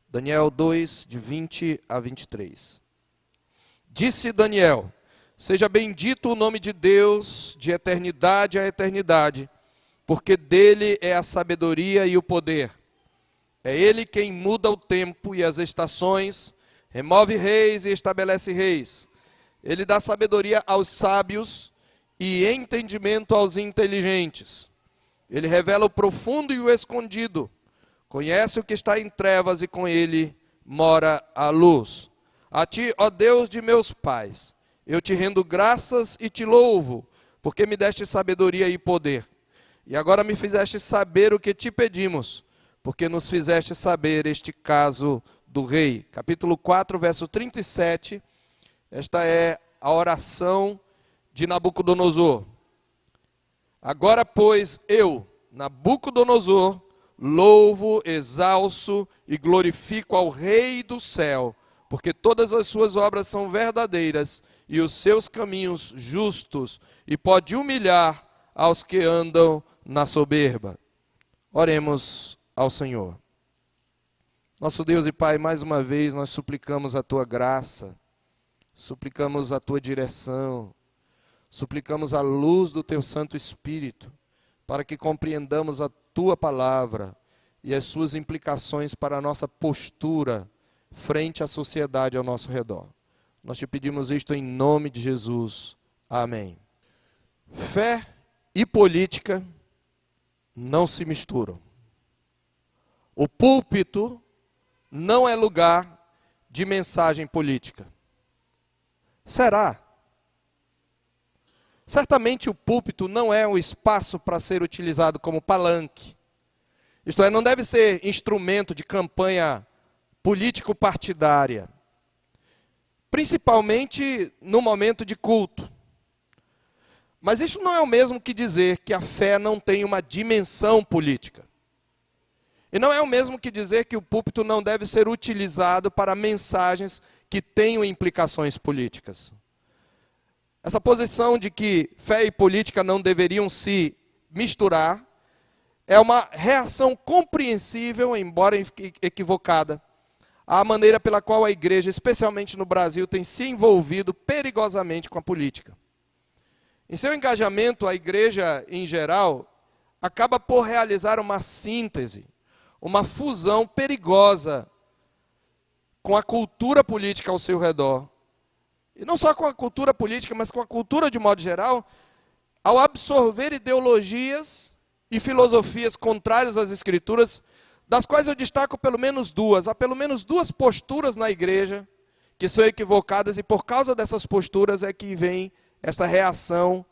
Daniel 2, de 20 a 23. Disse Daniel: seja bendito o nome de Deus de eternidade a eternidade, porque dele é a sabedoria e o poder. É ele quem muda o tempo e as estações, remove reis e estabelece reis. Ele dá sabedoria aos sábios e entendimento aos inteligentes. Ele revela o profundo e o escondido. Conhece o que está em trevas e com ele mora a luz. A ti, ó Deus de meus pais, eu te rendo graças e te louvo, porque me deste sabedoria e poder. E agora me fizeste saber o que te pedimos, porque nos fizeste saber este caso do rei. Capítulo 4, verso 37. Esta é a oração de Nabucodonosor. Agora, pois, eu, Nabucodonosor, louvo, exalço e glorifico ao Rei do céu, porque todas as suas obras são verdadeiras e os seus caminhos justos, e pode humilhar aos que andam na soberba. Oremos ao Senhor. Nosso Deus e Pai, mais uma vez nós suplicamos a Tua graça, suplicamos a Tua direção, suplicamos a luz do Teu Santo Espírito, para que compreendamos a Tua palavra e as suas implicações para a nossa postura frente à sociedade ao nosso redor. Nós te pedimos isto em nome de Jesus. Amém. Fé e política não se misturam. O púlpito não é lugar de mensagem política. Será? Certamente o púlpito não é um espaço para ser utilizado como palanque. Isto é, não deve ser instrumento de campanha político-partidária. Principalmente no momento de culto. Mas isso não é o mesmo que dizer que a fé não tem uma dimensão política. E não é o mesmo que dizer que o púlpito não deve ser utilizado para mensagens que tenham implicações políticas. Essa posição de que fé e política não deveriam se misturar é uma reação compreensível, embora equivocada, à maneira pela qual a igreja, especialmente no Brasil, tem se envolvido perigosamente com a política. Em seu engajamento, a igreja, em geral, acaba por realizar uma síntese, uma fusão perigosa com a cultura política ao seu redor. E não só com a cultura política, mas com a cultura de modo geral, ao absorver ideologias e filosofias contrárias às Escrituras, das quais eu destaco pelo menos duas. Há pelo menos duas posturas na igreja que são equivocadas, e por causa dessas posturas é que vem essa reação,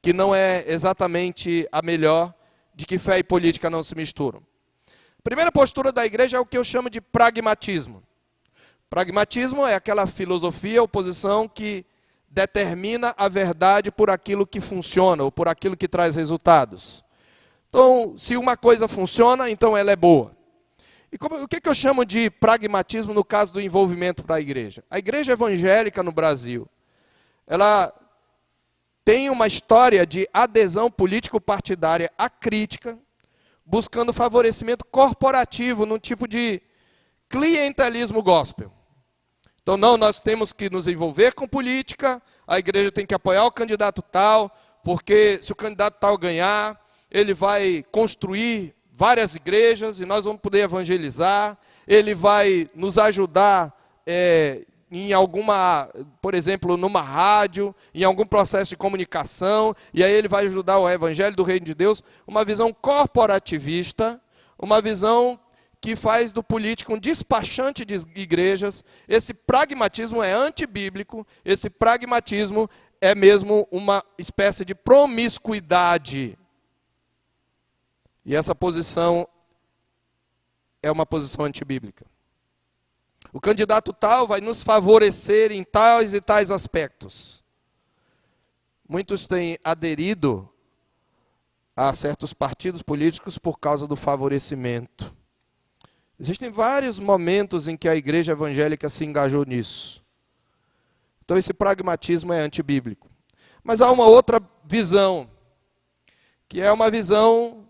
que não é exatamente a melhor, de que fé e política não se misturam. A primeira postura da igreja é o que eu chamo de pragmatismo. Pragmatismo é aquela filosofia ou posição que determina a verdade por aquilo que funciona, ou por aquilo que traz resultados. Então, se uma coisa funciona, então ela é boa. E o que eu chamo de pragmatismo no caso do envolvimento para a igreja? A igreja evangélica no Brasil, ela tem uma história de adesão político-partidária acrítica, buscando favorecimento corporativo num tipo de clientelismo gospel. Então, não, nós temos que nos envolver com política, a igreja tem que apoiar o candidato tal, porque se o candidato tal ganhar, ele vai construir várias igrejas e nós vamos poder evangelizar, ele vai nos ajudar em alguma, por exemplo, numa rádio, em algum processo de comunicação, e aí ele vai ajudar o evangelho do reino de Deus, uma visão corporativista, uma visão que faz do político um despachante de igrejas. Esse pragmatismo é antibíblico, esse pragmatismo é mesmo uma espécie de promiscuidade. E essa posição é uma posição antibíblica. O candidato tal vai nos favorecer em tais e tais aspectos. Muitos têm aderido a certos partidos políticos por causa do favorecimento. Existem vários momentos em que a igreja evangélica se engajou nisso. Então esse pragmatismo é antibíblico. Mas há uma outra visão, que é uma visão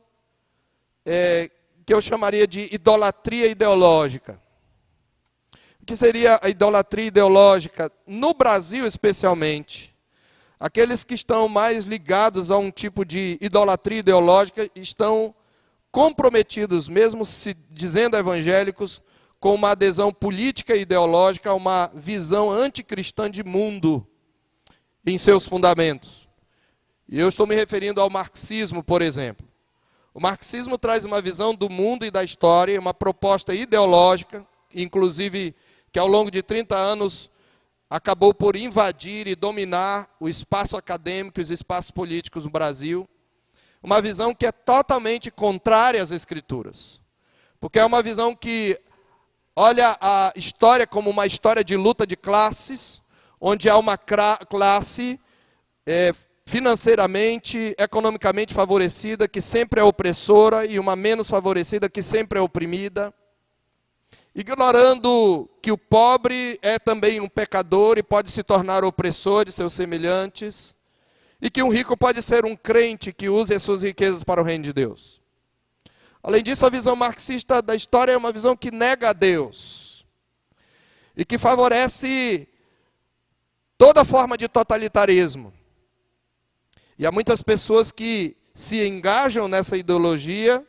que eu chamaria de idolatria ideológica. que seria a idolatria ideológica, no Brasil especialmente. Aqueles que estão mais ligados a um tipo de idolatria ideológica estão comprometidos, mesmo se dizendo evangélicos, com uma adesão política e ideológica, a uma visão anticristã de mundo em seus fundamentos. E eu estou me referindo ao marxismo, por exemplo. O marxismo traz uma visão do mundo e da história, uma proposta ideológica, inclusive que ao longo de 30 anos acabou por invadir e dominar o espaço acadêmico e os espaços políticos no Brasil. Uma visão que é totalmente contrária às Escrituras. Porque é uma visão que olha a história como uma história de luta de classes, onde há uma classe financeiramente, economicamente favorecida, que sempre é opressora, e uma menos favorecida, que sempre é oprimida. Ignorando que o pobre é também um pecador e pode se tornar opressor de seus semelhantes, e que um rico pode ser um crente que use as suas riquezas para o reino de Deus. Além disso, a visão marxista da história é uma visão que nega a Deus e que favorece toda forma de totalitarismo. E há muitas pessoas que se engajam nessa ideologia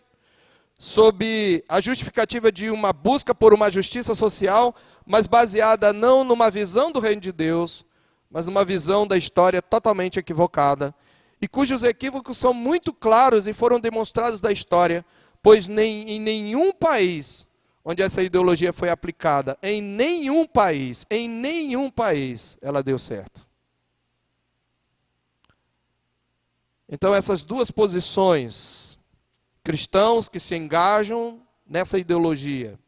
sob a justificativa de uma busca por uma justiça social, mas baseada não numa visão do reino de Deus, mas numa visão da história totalmente equivocada, e cujos equívocos são muito claros e foram demonstrados da história, pois em nenhum país onde essa ideologia foi aplicada, em nenhum país, ela deu certo. Então essas duas posições, cristãos que se engajam nessa ideologia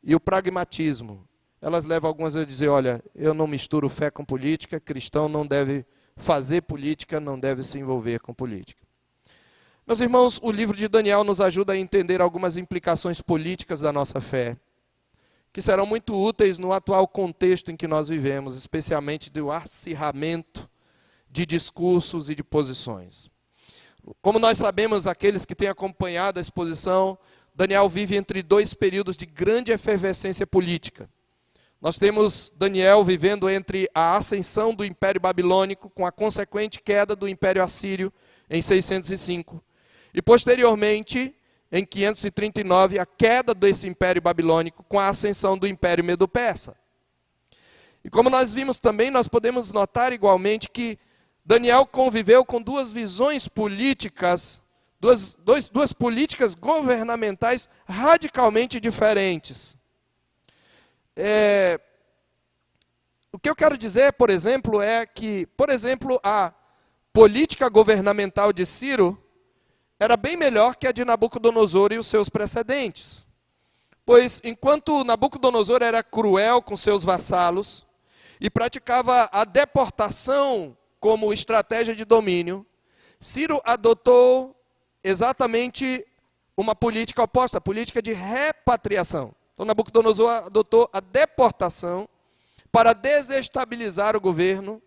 e o pragmatismo, elas levam algumas a dizer, olha, eu não misturo fé com política, cristão não deve fazer política, não deve se envolver com política. Meus irmãos, o livro de Daniel nos ajuda a entender algumas implicações políticas da nossa fé, que serão muito úteis no atual contexto em que nós vivemos, especialmente do acirramento de discursos e de posições. Como nós sabemos, aqueles que têm acompanhado a exposição, Daniel vive entre dois períodos de grande efervescência política. Nós temos Daniel vivendo entre a ascensão do Império Babilônico, com a consequente queda do Império Assírio, em 605. E posteriormente, em 539, a queda desse Império Babilônico, com a ascensão do Império Medo-Persa. E como nós vimos também, nós podemos notar igualmente que Daniel conviveu com duas visões políticas, duas políticas governamentais radicalmente diferentes. O que eu quero dizer, por exemplo, é que, a política governamental de Ciro era bem melhor que a de Nabucodonosor e os seus precedentes. Pois, enquanto Nabucodonosor era cruel com seus vassalos e praticava a deportação como estratégia de domínio, Ciro adotou exatamente uma política oposta, a política de repatriação. Então, Nabucodonosor adotou a deportação para desestabilizar o governo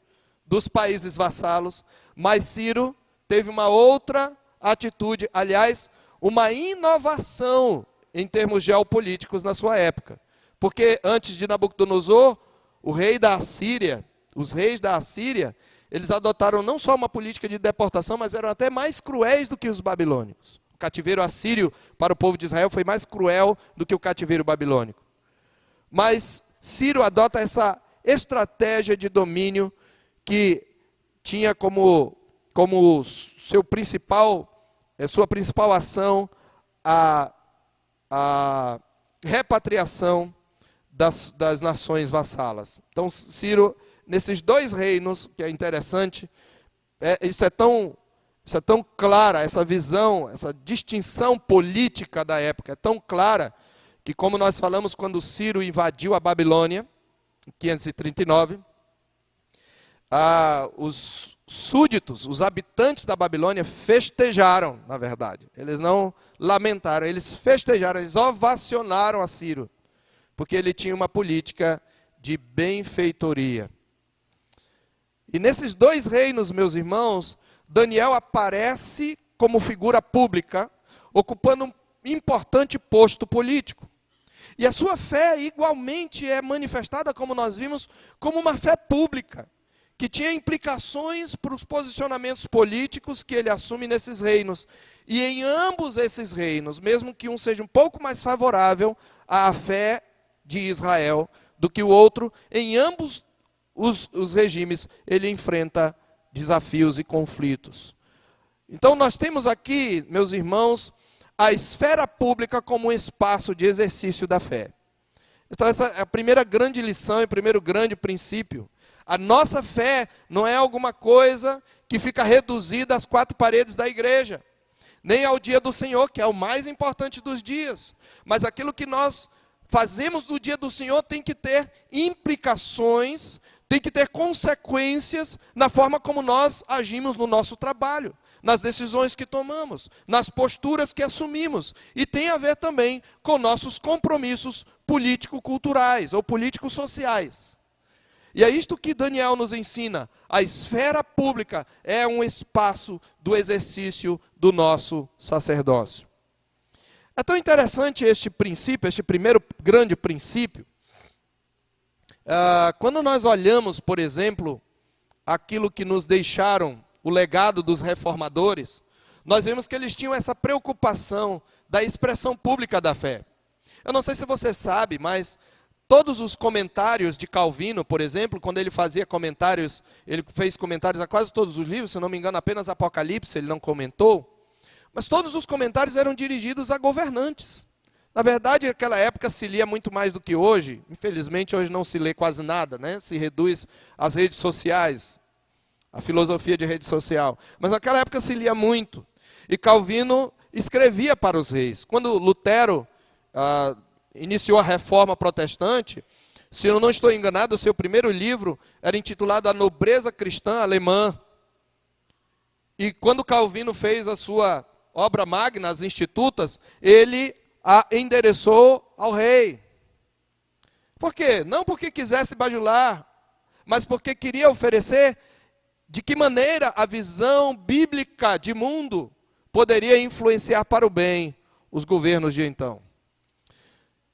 dos países vassalos, mas Ciro teve uma outra atitude, aliás, uma inovação em termos geopolíticos na sua época. Porque antes de Nabucodonosor, os reis da Assíria, eles adotaram não só uma política de deportação, mas eram até mais cruéis do que os babilônicos. O cativeiro assírio para o povo de Israel foi mais cruel do que o cativeiro babilônico. Mas Ciro adota essa estratégia de domínio que tinha como sua principal ação a repatriação das nações vassalas. Então, Ciro, nesses dois reinos, que é interessante, isso é tão clara, essa visão, essa distinção política da época é tão clara, que como nós falamos quando Ciro invadiu a Babilônia, em 539, os súditos, os habitantes da Babilônia festejaram, na verdade. Eles não lamentaram, eles festejaram, eles ovacionaram a Ciro, porque ele tinha uma política de benfeitoria. E nesses dois reinos, meus irmãos, Daniel aparece como figura pública, ocupando um importante posto político. E a sua fé igualmente é manifestada, como nós vimos, como uma fé pública, que tinha implicações para os posicionamentos políticos que ele assume nesses reinos. E em ambos esses reinos, mesmo que um seja um pouco mais favorável à fé de Israel do que o outro, em ambos os regimes ele enfrenta desafios e conflitos. Então nós temos aqui, meus irmãos, a esfera pública como um espaço de exercício da fé. Então essa é a primeira grande lição e o primeiro grande princípio. A nossa fé não é alguma coisa que fica reduzida às quatro paredes da igreja, nem ao dia do Senhor, que é o mais importante dos dias. Mas aquilo que nós fazemos no dia do Senhor tem que ter implicações, tem que ter consequências na forma como nós agimos no nosso trabalho, nas decisões que tomamos, nas posturas que assumimos. E tem a ver também com nossos compromissos político-culturais ou político-sociais. E é isto que Daniel nos ensina. A esfera pública é um espaço do exercício do nosso sacerdócio. É tão interessante este princípio, este primeiro grande princípio. Quando nós olhamos, por exemplo, aquilo que nos deixaram o legado dos reformadores, nós vemos que eles tinham essa preocupação da expressão pública da fé. Eu não sei se você sabe, mas todos os comentários de Calvino, por exemplo, quando ele fazia comentários, ele fez comentários a quase todos os livros, se eu não me engano, apenas Apocalipse ele não comentou, mas todos os comentários eram dirigidos a governantes. Na verdade, naquela época se lia muito mais do que hoje. Infelizmente, hoje não se lê quase nada, né? Se reduz às redes sociais, a filosofia de rede social. Mas naquela época se lia muito. E Calvino escrevia para os reis. Quando Lutero iniciou a reforma protestante, se eu não estou enganado, o seu primeiro livro era intitulado A Nobreza Cristã Alemã. E quando Calvino fez a sua obra magna, as Institutas, ele a endereçou ao rei. Por quê? Não porque quisesse bajular, mas porque queria oferecer de que maneira a visão bíblica de mundo poderia influenciar para o bem os governos de então.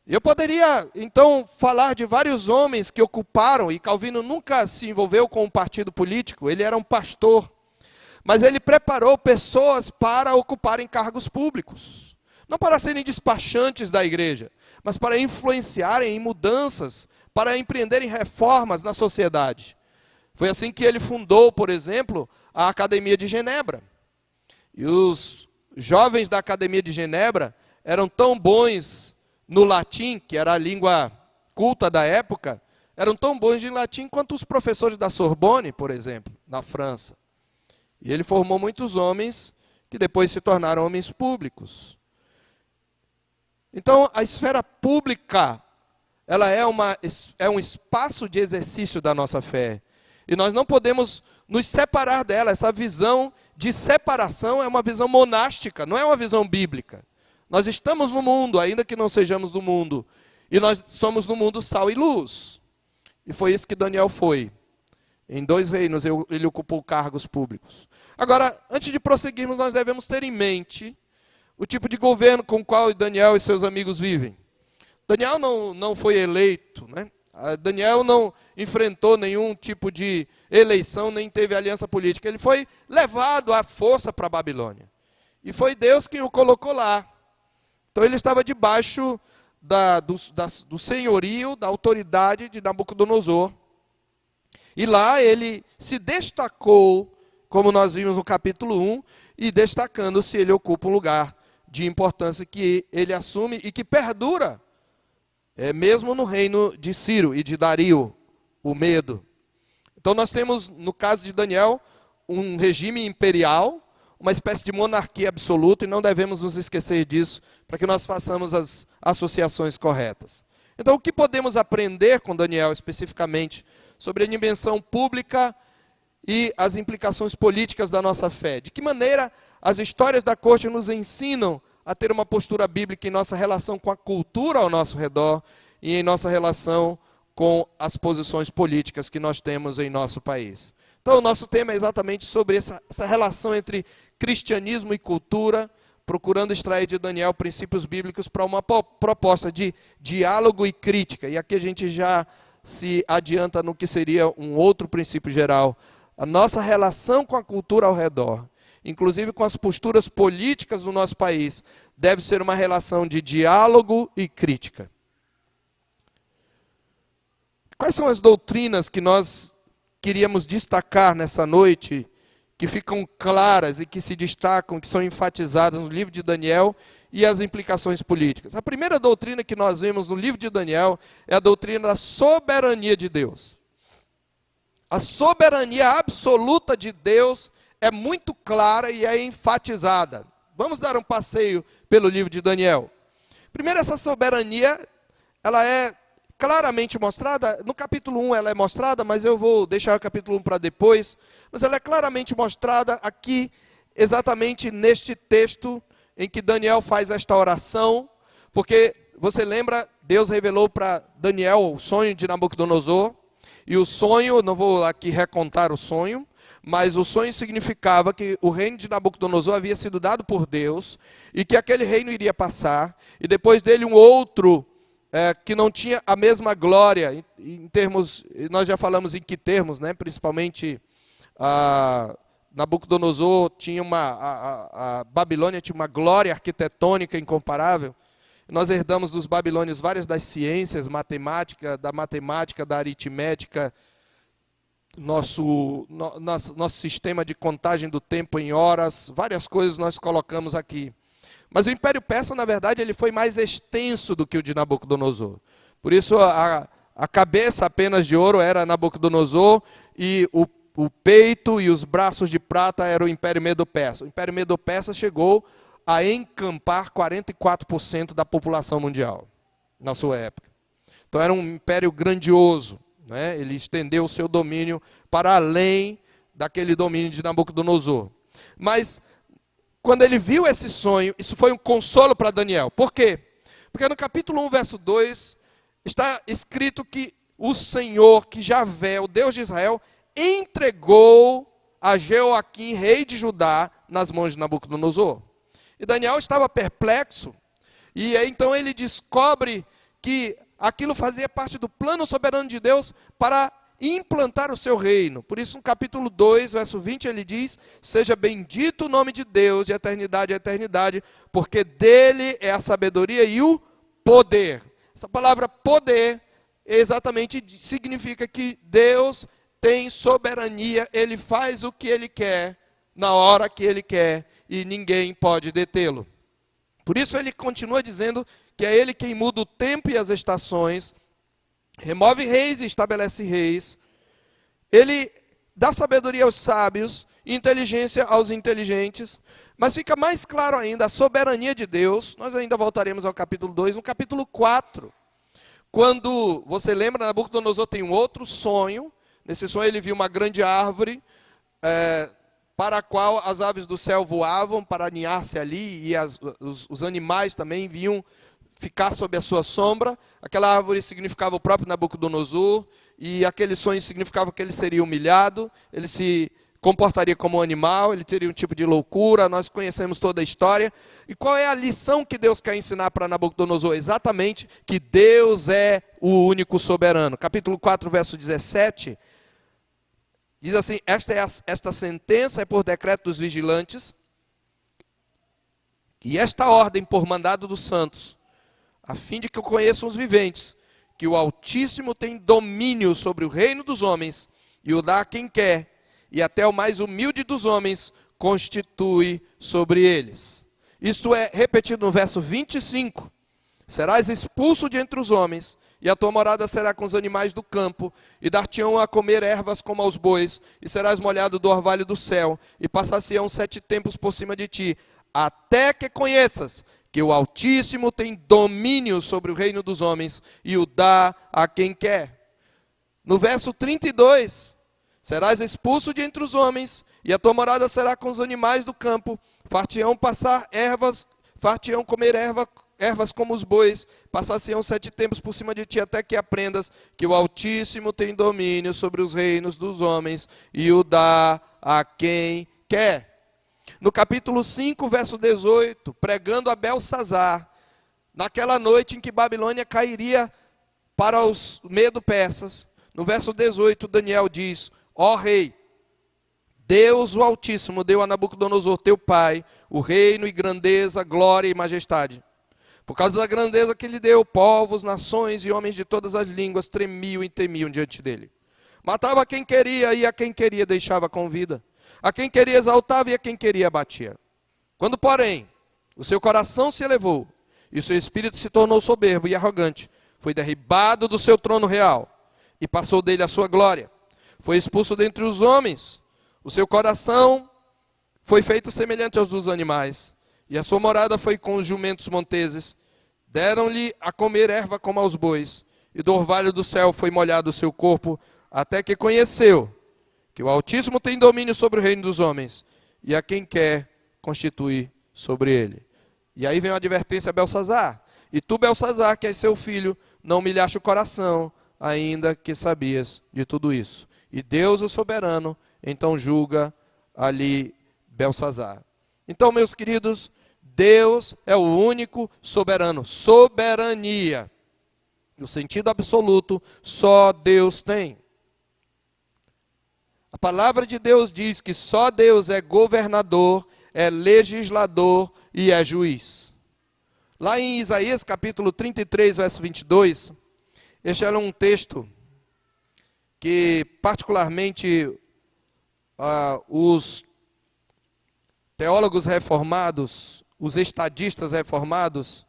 Eu poderia, então, falar de vários homens que ocuparam, e Calvino nunca se envolveu com um partido político, ele era um pastor, mas ele preparou pessoas para ocuparem cargos públicos. Não para serem despachantes da igreja, mas para influenciarem em mudanças, para empreenderem reformas na sociedade. Foi assim que ele fundou, por exemplo, a Academia de Genebra. E os jovens da Academia de Genebra eram tão bons no latim, que era a língua culta da época, eram tão bons em latim quanto os professores da Sorbonne, por exemplo, na França. E ele formou muitos homens que depois se tornaram homens públicos. Então, a esfera pública, ela é um espaço de exercício da nossa fé. E nós não podemos nos separar dela. Essa visão de separação é uma visão monástica, não é uma visão bíblica. Nós estamos no mundo, ainda que não sejamos do mundo. E nós somos no mundo sal e luz. E foi isso que Daniel foi. Em 2 reinos ele ocupou cargos públicos. Agora, antes de prosseguirmos, nós devemos ter em mente o tipo de governo com o qual Daniel e seus amigos vivem. Daniel não foi eleito, né? Daniel não enfrentou nenhum tipo de eleição, nem teve aliança política. Ele foi levado à força para a Babilônia. E foi Deus quem o colocou lá. Então ele estava debaixo do senhorio, da autoridade de Nabucodonosor. E lá ele se destacou, como nós vimos no capítulo 1, e destacando-se ele ocupa um lugar de importância que ele assume e que perdura, mesmo no reino de Ciro e de Dario, o Medo. Então nós temos, no caso de Daniel, um regime imperial, uma espécie de monarquia absoluta, e não devemos nos esquecer disso, para que nós façamos as associações corretas. Então o que podemos aprender com Daniel especificamente sobre a dimensão pública e as implicações políticas da nossa fé? De que maneira as histórias da corte nos ensinam a ter uma postura bíblica em nossa relação com a cultura ao nosso redor e em nossa relação com as posições políticas que nós temos em nosso país. Então o nosso tema é exatamente sobre essa relação entre cristianismo e cultura, procurando extrair de Daniel princípios bíblicos para uma proposta de diálogo e crítica. E aqui a gente já se adianta no que seria um outro princípio geral. A nossa relação com a cultura ao redor, inclusive com as posturas políticas do nosso país, deve ser uma relação de diálogo e crítica. Quais são as doutrinas que nós queríamos destacar nessa noite, que ficam claras e que se destacam, que são enfatizadas no livro de Daniel e as implicações políticas? A primeira doutrina que nós vemos no livro de Daniel é a doutrina da soberania de Deus. A soberania absoluta de Deus é muito clara e é enfatizada. Vamos dar um passeio pelo livro de Daniel. Primeiro, essa soberania, ela é claramente mostrada, no capítulo 1 ela é mostrada, mas eu vou deixar o capítulo 1 para depois, mas ela é claramente mostrada aqui, exatamente neste texto, em que Daniel faz esta oração, porque, você lembra, Deus revelou para Daniel o sonho de Nabucodonosor, e o sonho, não vou aqui recontar o sonho, mas o sonho significava que o reino de Nabucodonosor havia sido dado por Deus, e que aquele reino iria passar, e depois dele um outro, que não tinha a mesma glória, em termos, nós já falamos em que termos, né? Principalmente Nabucodonosor tinha a Babilônia tinha uma glória arquitetônica incomparável. Nós herdamos dos babilônios várias das ciências, matemática, da aritmética, nosso sistema de contagem do tempo em horas, várias coisas nós colocamos aqui. Mas o Império Persa, na verdade, ele foi mais extenso do que o de Nabucodonosor. Por isso, a cabeça apenas de ouro era Nabucodonosor, e o peito e os braços de prata era o Império Medo-Persa. O Império Medo-Persa chegou a encampar 44% da população mundial, na sua época. Então era um império grandioso, né? Ele estendeu o seu domínio para além daquele domínio de Nabucodonosor. Mas quando ele viu esse sonho, isso foi um consolo para Daniel. Por quê? Porque no capítulo 1, verso 2, está escrito que o Senhor, que Javé, o Deus de Israel, entregou a Jeoaquim, rei de Judá, nas mãos de Nabucodonosor. E Daniel estava perplexo, e então ele descobre que aquilo fazia parte do plano soberano de Deus para implantar o seu reino. Por isso, no capítulo 2, verso 20, ele diz: seja bendito o nome de Deus de eternidade a eternidade, porque dele é a sabedoria e o poder. Essa palavra poder exatamente significa que Deus tem soberania, ele faz o que ele quer, na hora que ele quer, e ninguém pode detê-lo. Por isso ele continua dizendo que é ele quem muda o tempo e as estações, remove reis e estabelece reis, ele dá sabedoria aos sábios, inteligência aos inteligentes, mas fica mais claro ainda a soberania de Deus. Nós ainda voltaremos ao capítulo 2, no capítulo 4, quando, você lembra, Nabucodonosor tem um outro sonho. Nesse sonho ele viu uma grande árvore, para a qual as aves do céu voavam para aninhar-se ali, e os animais também vinham ficar sob a sua sombra. Aquela árvore significava o próprio Nabucodonosor, e aquele sonho significava que ele seria humilhado, ele se comportaria como um animal, ele teria um tipo de loucura. Nós conhecemos toda a história. E qual é a lição que Deus quer ensinar para Nabucodonosor? Exatamente que Deus é o único soberano. Capítulo 4, verso 17, diz assim: esta sentença é por decreto dos vigilantes, e esta ordem por mandado dos santos, a fim de que eu conheça os viventes, que o Altíssimo tem domínio sobre o reino dos homens, e o dá a quem quer, e até o mais humilde dos homens constitui sobre eles. Isto é repetido no verso 25. Serás expulso de entre os homens, e a tua morada será com os animais do campo, e dar-te-ão a comer ervas como aos bois, e serás molhado do orvalho do céu, e passar-se-ão 7 tempos por cima de ti, até que conheças que o Altíssimo tem domínio sobre o reino dos homens, e o dá a quem quer. No verso 32, serás expulso de entre os homens, e a tua morada será com os animais do campo, far-te-ão passar ervas, far-te-ão comer ervas como os bois, passar-se-ão 7 tempos por cima de ti, até que aprendas que o Altíssimo tem domínio sobre os reinos dos homens, e o dá a quem quer. No capítulo 5, verso 18, pregando a Belsazar, naquela noite em que Babilônia cairia para os medo-persas, no verso 18, Daniel diz: ó rei, Deus o Altíssimo deu a Nabucodonosor, teu pai, o reino e grandeza, glória e majestade. Por causa da grandeza que lhe deu, povos, nações e homens de todas as línguas tremiam e temiam diante dele. Matava quem queria e a quem queria deixava com vida. A quem queria exaltava e a quem queria abatia. Quando, porém, o seu coração se elevou e o seu espírito se tornou soberbo e arrogante, foi derribado do seu trono real e passou dele a sua glória. Foi expulso dentre os homens. O seu coração foi feito semelhante aos dos animais, e a sua morada foi com os jumentos monteses. Deram-lhe a comer erva como aos bois, e do orvalho do céu foi molhado o seu corpo, até que conheceu que o Altíssimo tem domínio sobre o reino dos homens, e a quem quer constitui sobre ele. E aí vem uma advertência a Belsazar: e tu, Belsazar, que és seu filho, não humilhaste o coração, ainda que sabias de tudo isso. E Deus, o soberano, então julga ali Belsazar. Então, meus queridos, Deus é o único soberano. Soberania, no sentido absoluto, só Deus tem. A palavra de Deus diz que só Deus é governador, é legislador e é juiz. Lá em Isaías capítulo 33, verso 22, este é um texto que particularmente os teólogos reformados, os estadistas reformados,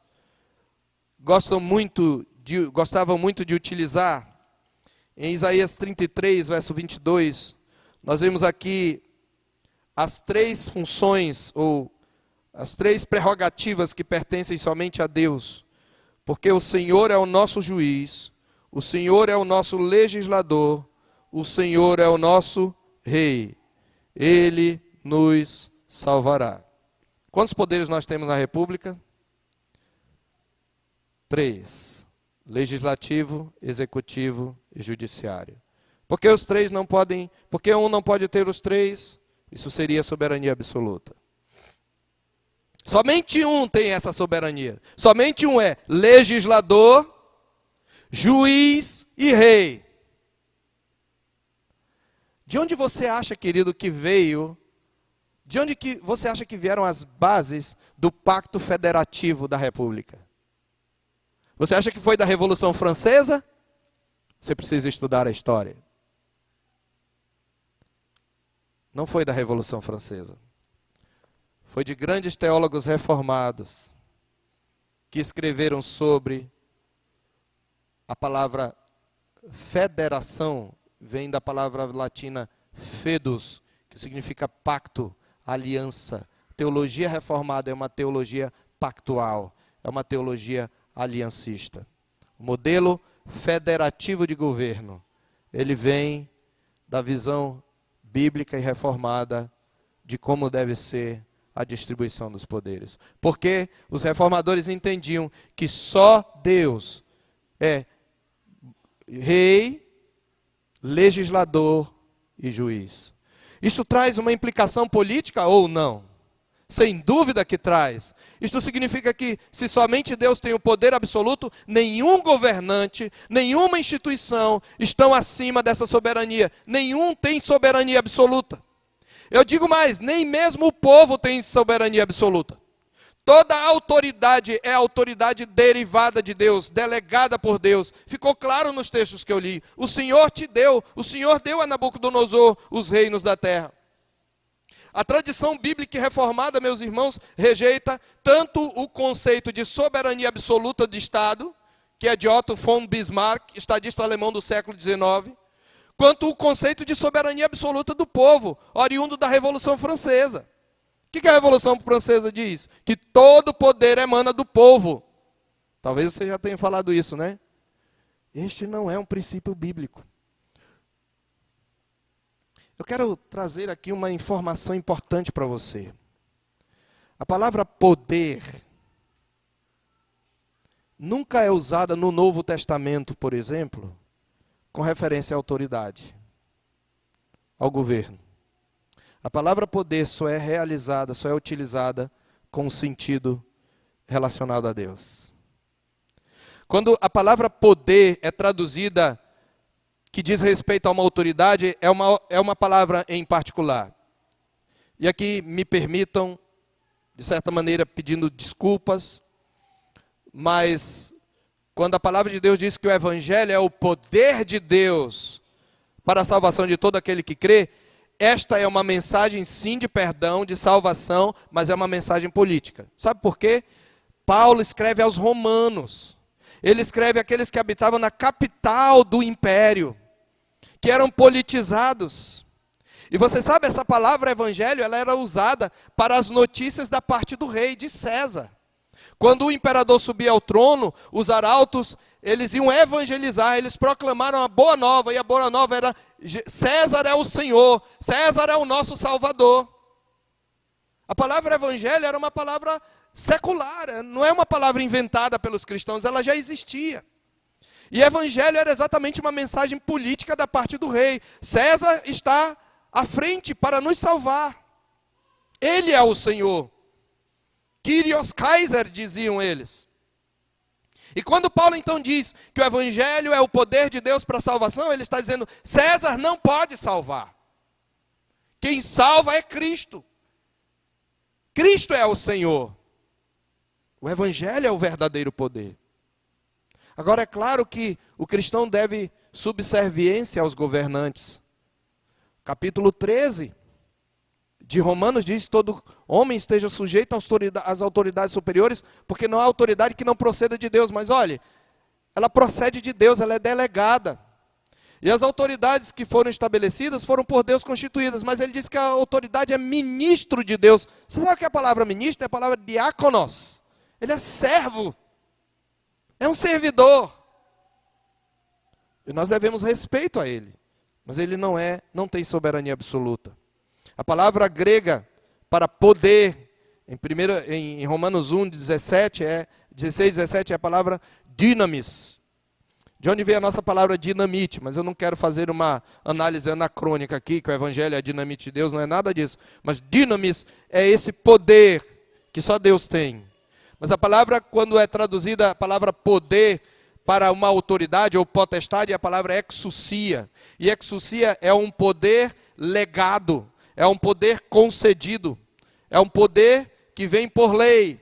gostavam muito de utilizar. Em Isaías 33, verso 22, nós vemos aqui as três funções, ou as três prerrogativas que pertencem somente a Deus. Porque o Senhor é o nosso juiz, o Senhor é o nosso legislador, o Senhor é o nosso rei. Ele nos salvará. Quantos poderes nós temos na República? 3. Legislativo, executivo e judiciário. Porque os três não podem, porque um não pode ter os três, isso seria soberania absoluta. Somente um tem essa soberania. Somente um é legislador, juiz e rei. De onde você acha, querido, que veio? De onde que você acha que vieram as bases do Pacto Federativo da República? Você acha que foi da Revolução Francesa? Você precisa estudar a história. Não foi da Revolução Francesa. Foi de grandes teólogos reformados que escreveram sobre a palavra federação, vem da palavra latina fedus, que significa pacto, aliança. Teologia reformada é uma teologia pactual, é uma teologia aliancista. O modelo federativo de governo, ele vem da visão bíblica e reformada de como deve ser a distribuição dos poderes. Porque os reformadores entendiam que só Deus é rei, legislador e juiz. Isso traz uma implicação política ou não? Sem dúvida que traz. Isto significa que, se somente Deus tem o poder absoluto, nenhum governante, nenhuma instituição estão acima dessa soberania. Nenhum tem soberania absoluta. Eu digo mais, nem mesmo o povo tem soberania absoluta. Toda autoridade é autoridade derivada de Deus, delegada por Deus. Ficou claro nos textos que eu li. O Senhor deu a Nabucodonosor os reinos da terra. A tradição bíblica e reformada, meus irmãos, rejeita tanto o conceito de soberania absoluta do Estado, que é de Otto von Bismarck, estadista alemão do século XIX, quanto o conceito de soberania absoluta do povo, oriundo da Revolução Francesa. O que a Revolução Francesa diz? Que todo poder emana do povo. Talvez você já tenha falado isso, né? Este não é um princípio bíblico. Eu quero trazer aqui uma informação importante para você. A palavra poder nunca é usada no Novo Testamento, por exemplo, com referência à autoridade, ao governo. A palavra poder só é realizada, só é utilizada com um sentido relacionado a Deus. Quando a palavra poder é traduzida, que diz respeito a uma autoridade, é uma palavra em particular. E aqui me permitam, de certa maneira, pedindo desculpas, mas quando a palavra de Deus diz que o Evangelho é o poder de Deus para a salvação de todo aquele que crê, esta é uma mensagem sim de perdão, de salvação, mas é uma mensagem política. Sabe por quê? Paulo escreve aos romanos. Ele escreve àqueles que habitavam na capital do império, que eram politizados. E você sabe, essa palavra evangelho, ela era usada para as notícias da parte do rei, de César. Quando o imperador subia ao trono, os arautos, eles iam evangelizar, eles proclamaram a boa nova, e a boa nova era: César é o Senhor, César é o nosso Salvador. A palavra evangelho era uma palavra secular, não é uma palavra inventada pelos cristãos, ela já existia. E evangelho era exatamente uma mensagem política da parte do rei. César está à frente para nos salvar. Ele é o Senhor. Kyrios Kaiser, diziam eles. E quando Paulo então diz que o evangelho é o poder de Deus para a salvação, ele está dizendo: César não pode salvar. Quem salva é Cristo. Cristo é o Senhor. O evangelho é o verdadeiro poder. Agora é claro que o cristão deve subserviência aos governantes. Capítulo 13 de Romanos diz: todo homem esteja sujeito às autoridades superiores, porque não há autoridade que não proceda de Deus. Mas olhe, ela procede de Deus, ela é delegada. E as autoridades que foram estabelecidas foram por Deus constituídas, mas ele diz que a autoridade é ministro de Deus. Você sabe o que é a palavra ministro? É a palavra diáconos. Ele é servo. É um servidor. E nós devemos respeito a ele. Mas ele não tem soberania absoluta. A palavra grega para poder, em Romanos 1, 16, 17, é a palavra dynamis. De onde vem a nossa palavra dinamite? Mas eu não quero fazer uma análise anacrônica aqui, que o evangelho é a dinamite de Deus, não é nada disso. Mas dynamis é esse poder que só Deus tem. Mas a palavra, quando é traduzida, a palavra poder para uma autoridade ou potestade, a palavra exousia. E exousia é um poder legado, é um poder concedido, é um poder que vem por lei,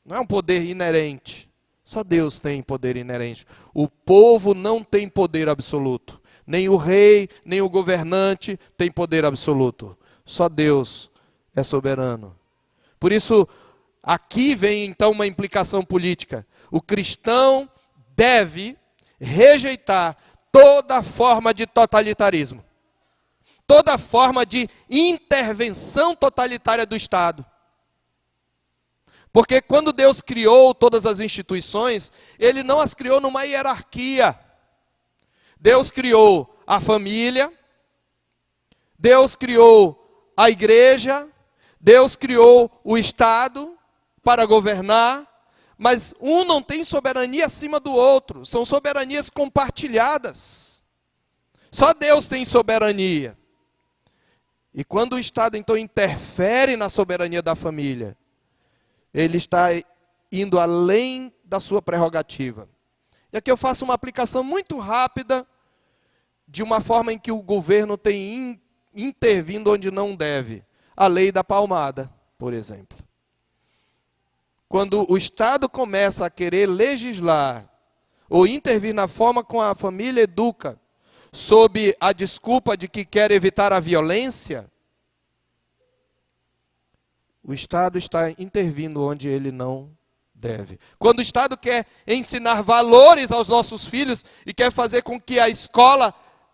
não é um poder inerente. Só Deus tem poder inerente. O povo não tem poder absoluto. Nem o rei, nem o governante tem poder absoluto. Só Deus é soberano. Por isso, aqui vem então uma implicação política. O cristão deve rejeitar toda forma de totalitarismo. Toda forma de intervenção totalitária do Estado. Porque quando Deus criou todas as instituições, Ele não as criou numa hierarquia. Deus criou a família, Deus criou a igreja, Deus criou o Estado para governar, mas um não tem soberania acima do outro, são soberanias compartilhadas. Só Deus tem soberania. E quando o Estado então interfere na soberania da família, ele está indo além da sua prerrogativa. E aqui eu faço uma aplicação muito rápida de uma forma em que o governo tem intervindo onde não deve. A lei da palmada, por exemplo. Quando o Estado começa a querer legislar ou intervir na forma como a família educa, sob a desculpa de que quer evitar a violência, o Estado está intervindo onde ele não deve. Quando o Estado quer ensinar valores aos nossos filhos e quer fazer com que a escola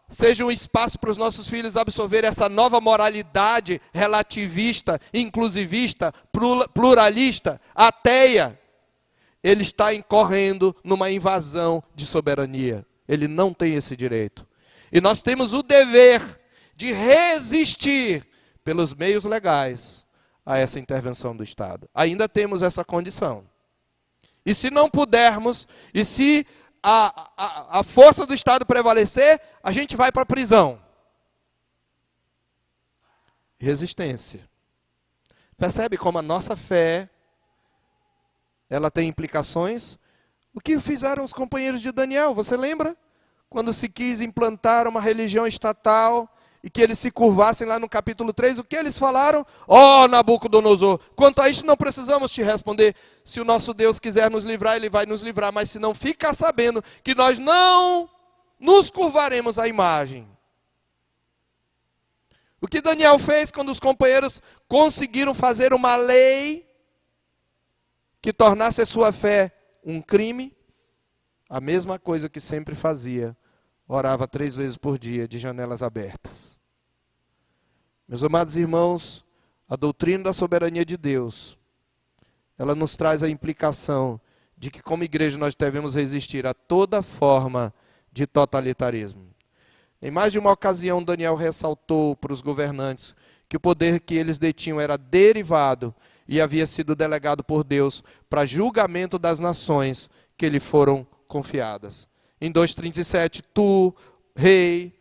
seja um espaço para os nossos filhos absorver essa nova moralidade relativista, inclusivista, pluralista, ateia, ele está incorrendo numa invasão de soberania. Ele não tem esse direito. E nós temos o dever de resistir pelos meios legais a essa intervenção do Estado. Ainda temos essa condição. E se não pudermos, e se a força do Estado prevalecer, a gente vai para a prisão. resistência. Percebe como a nossa fé, ela tem implicações? O que fizeram os companheiros de Daniel? Você lembra? Quando se quis implantar uma religião estatal e que eles se curvassem lá no capítulo 3, o que eles falaram? Ó, Nabucodonosor, quanto a isso não precisamos te responder. Se o nosso Deus quiser nos livrar, Ele vai nos livrar. Mas se não, fica sabendo que nós não nos curvaremos à imagem. O que Daniel fez quando os companheiros conseguiram fazer uma lei que tornasse a sua fé um crime? A mesma coisa que sempre fazia. Orava 3 vezes por dia, de janelas abertas. Meus amados irmãos, a doutrina da soberania de Deus, ela nos traz a implicação de que como igreja nós devemos resistir a toda forma de totalitarismo. Em mais de uma ocasião, Daniel ressaltou para os governantes que o poder que eles detinham era derivado e havia sido delegado por Deus para julgamento das nações que lhe foram confiadas. Em 2:37, tu, rei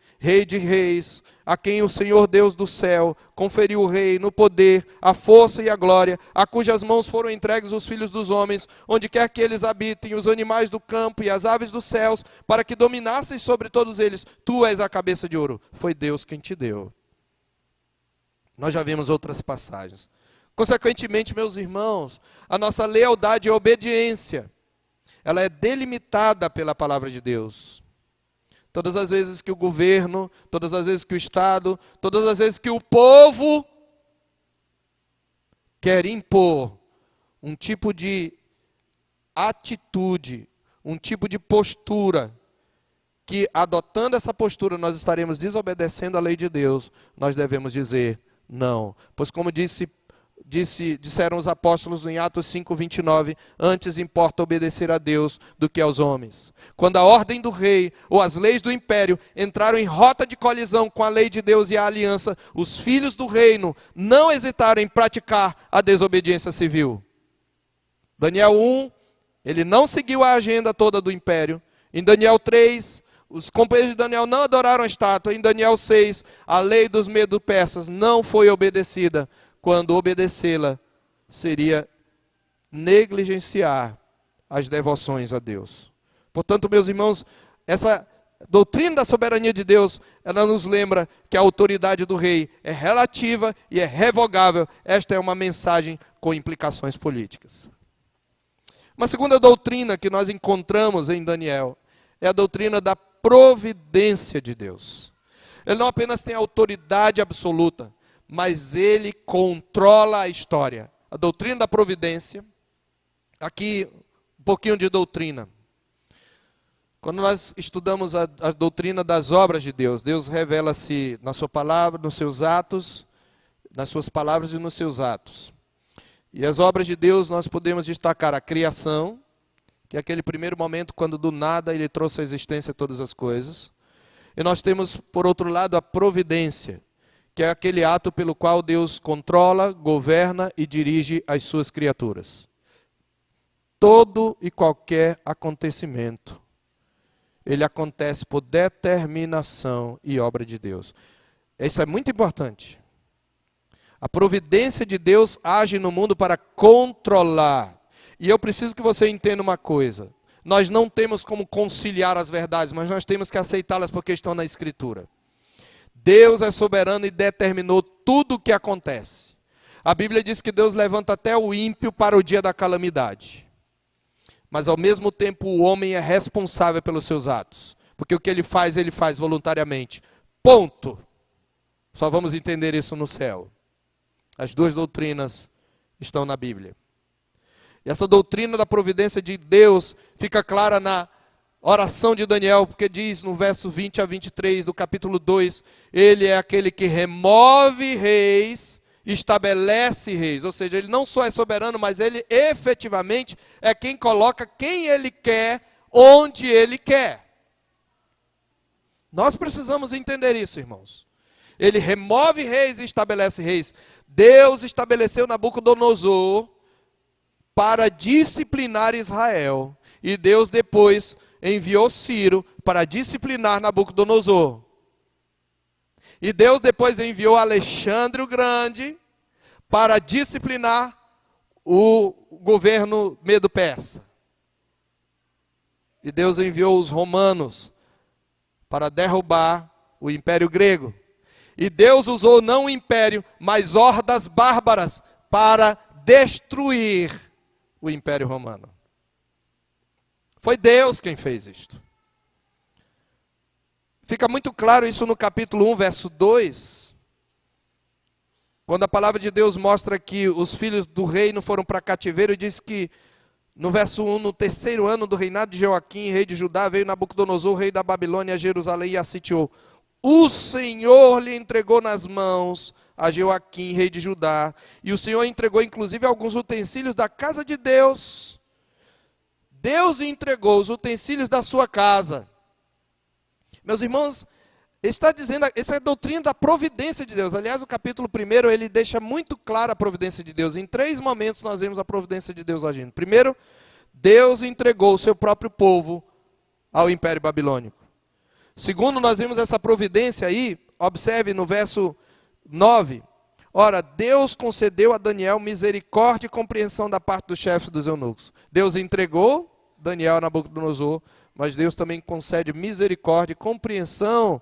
de reis, a quem o Senhor Deus do céu conferiu o reino, o poder, a força e a glória, a cujas mãos foram entregues os filhos dos homens, onde quer que eles habitem, os animais do campo e as aves dos céus, para que dominasses sobre todos eles. Tu és a cabeça de ouro. Foi Deus quem te deu. Nós já vimos outras passagens. Consequentemente, meus irmãos, a nossa lealdade e obediência, ela é delimitada pela palavra de Deus. Todas as vezes que o governo, todas as vezes que o Estado, todas as vezes que o povo quer impor um tipo de atitude, um tipo de postura, que adotando essa postura nós estaremos desobedecendo a lei de Deus, nós devemos dizer não. Pois como disseram os apóstolos em Atos 5:29, antes importa obedecer a Deus do que aos homens. Quando a ordem do rei ou as leis do império entraram em rota de colisão com a lei de Deus e a aliança, os filhos do reino não hesitaram em praticar a desobediência civil. Daniel 1, ele não seguiu a agenda toda do império. Em Daniel 3, os companheiros de Daniel não adoraram a estátua. Em Daniel 6, a lei dos medo-persas não foi obedecida. Quando obedecê-la seria negligenciar as devoções a Deus. Portanto, meus irmãos, essa doutrina da soberania de Deus, ela nos lembra que a autoridade do rei é relativa e é revogável. Esta é uma mensagem com implicações políticas. Uma segunda doutrina que nós encontramos em Daniel é a doutrina da providência de Deus. Ele não apenas tem autoridade absoluta, mas ele controla a história. A doutrina da providência, aqui um pouquinho de doutrina. Quando nós estudamos a doutrina das obras de Deus, Deus revela-se na sua palavra, nos seus atos, nas suas palavras e nos seus atos. E as obras de Deus nós podemos destacar a criação, que é aquele primeiro momento quando do nada ele trouxe à existência todas as coisas. E nós temos, por outro lado, a providência, que é aquele ato pelo qual Deus controla, governa e dirige as suas criaturas. Todo e qualquer acontecimento, ele acontece por determinação e obra de Deus. Isso é muito importante. A providência de Deus age no mundo para controlar. E eu preciso que você entenda uma coisa. Nós não temos como conciliar as verdades, mas nós temos que aceitá-las porque estão na Escritura. Deus é soberano e determinou tudo o que acontece. A Bíblia diz que Deus levanta até o ímpio para o dia da calamidade. Mas ao mesmo tempo o homem é responsável pelos seus atos. Porque o que ele faz voluntariamente. Ponto. Só vamos entender isso no céu. As duas doutrinas estão na Bíblia. E essa doutrina da providência de Deus fica clara na oração de Daniel, porque diz no verso 20 a 23 do capítulo 2, ele é aquele que remove reis, estabelece reis. Ou seja, ele não só é soberano, mas ele efetivamente é quem coloca quem ele quer, onde ele quer. Nós precisamos entender isso, irmãos. Ele remove reis e estabelece reis. Deus estabeleceu Nabucodonosor para disciplinar Israel. E Deus depois enviou Ciro para disciplinar Nabucodonosor. E Deus depois enviou Alexandre o Grande para disciplinar o governo medo-persa. E Deus enviou os romanos para derrubar o Império Grego. E Deus usou não o império, mas hordas bárbaras para destruir o Império Romano. Foi Deus quem fez isto. Fica muito claro isso no capítulo 1, verso 2. Quando a palavra de Deus mostra que os filhos do reino foram para cativeiro, e diz que no verso 1, no terceiro ano do reinado de Joaquim, rei de Judá, veio Nabucodonosor, rei da Babilônia, a Jerusalém e a sitiou. O Senhor lhe entregou nas mãos a Joaquim, rei de Judá, e o Senhor entregou inclusive alguns utensílios da casa de Deus. Deus entregou os utensílios da sua casa. Meus irmãos, está dizendo, essa é a doutrina da providência de Deus. Aliás, o capítulo 1, ele deixa muito clara a providência de Deus. Em 3 momentos nós vemos a providência de Deus agindo. Primeiro, Deus entregou o seu próprio povo ao Império Babilônico. Segundo, nós vemos essa providência aí, observe no verso 9. Ora, Deus concedeu a Daniel misericórdia e compreensão da parte do chefe dos eunucos. Deus entregou Daniel a Nabucodonosor, mas Deus também concede misericórdia e compreensão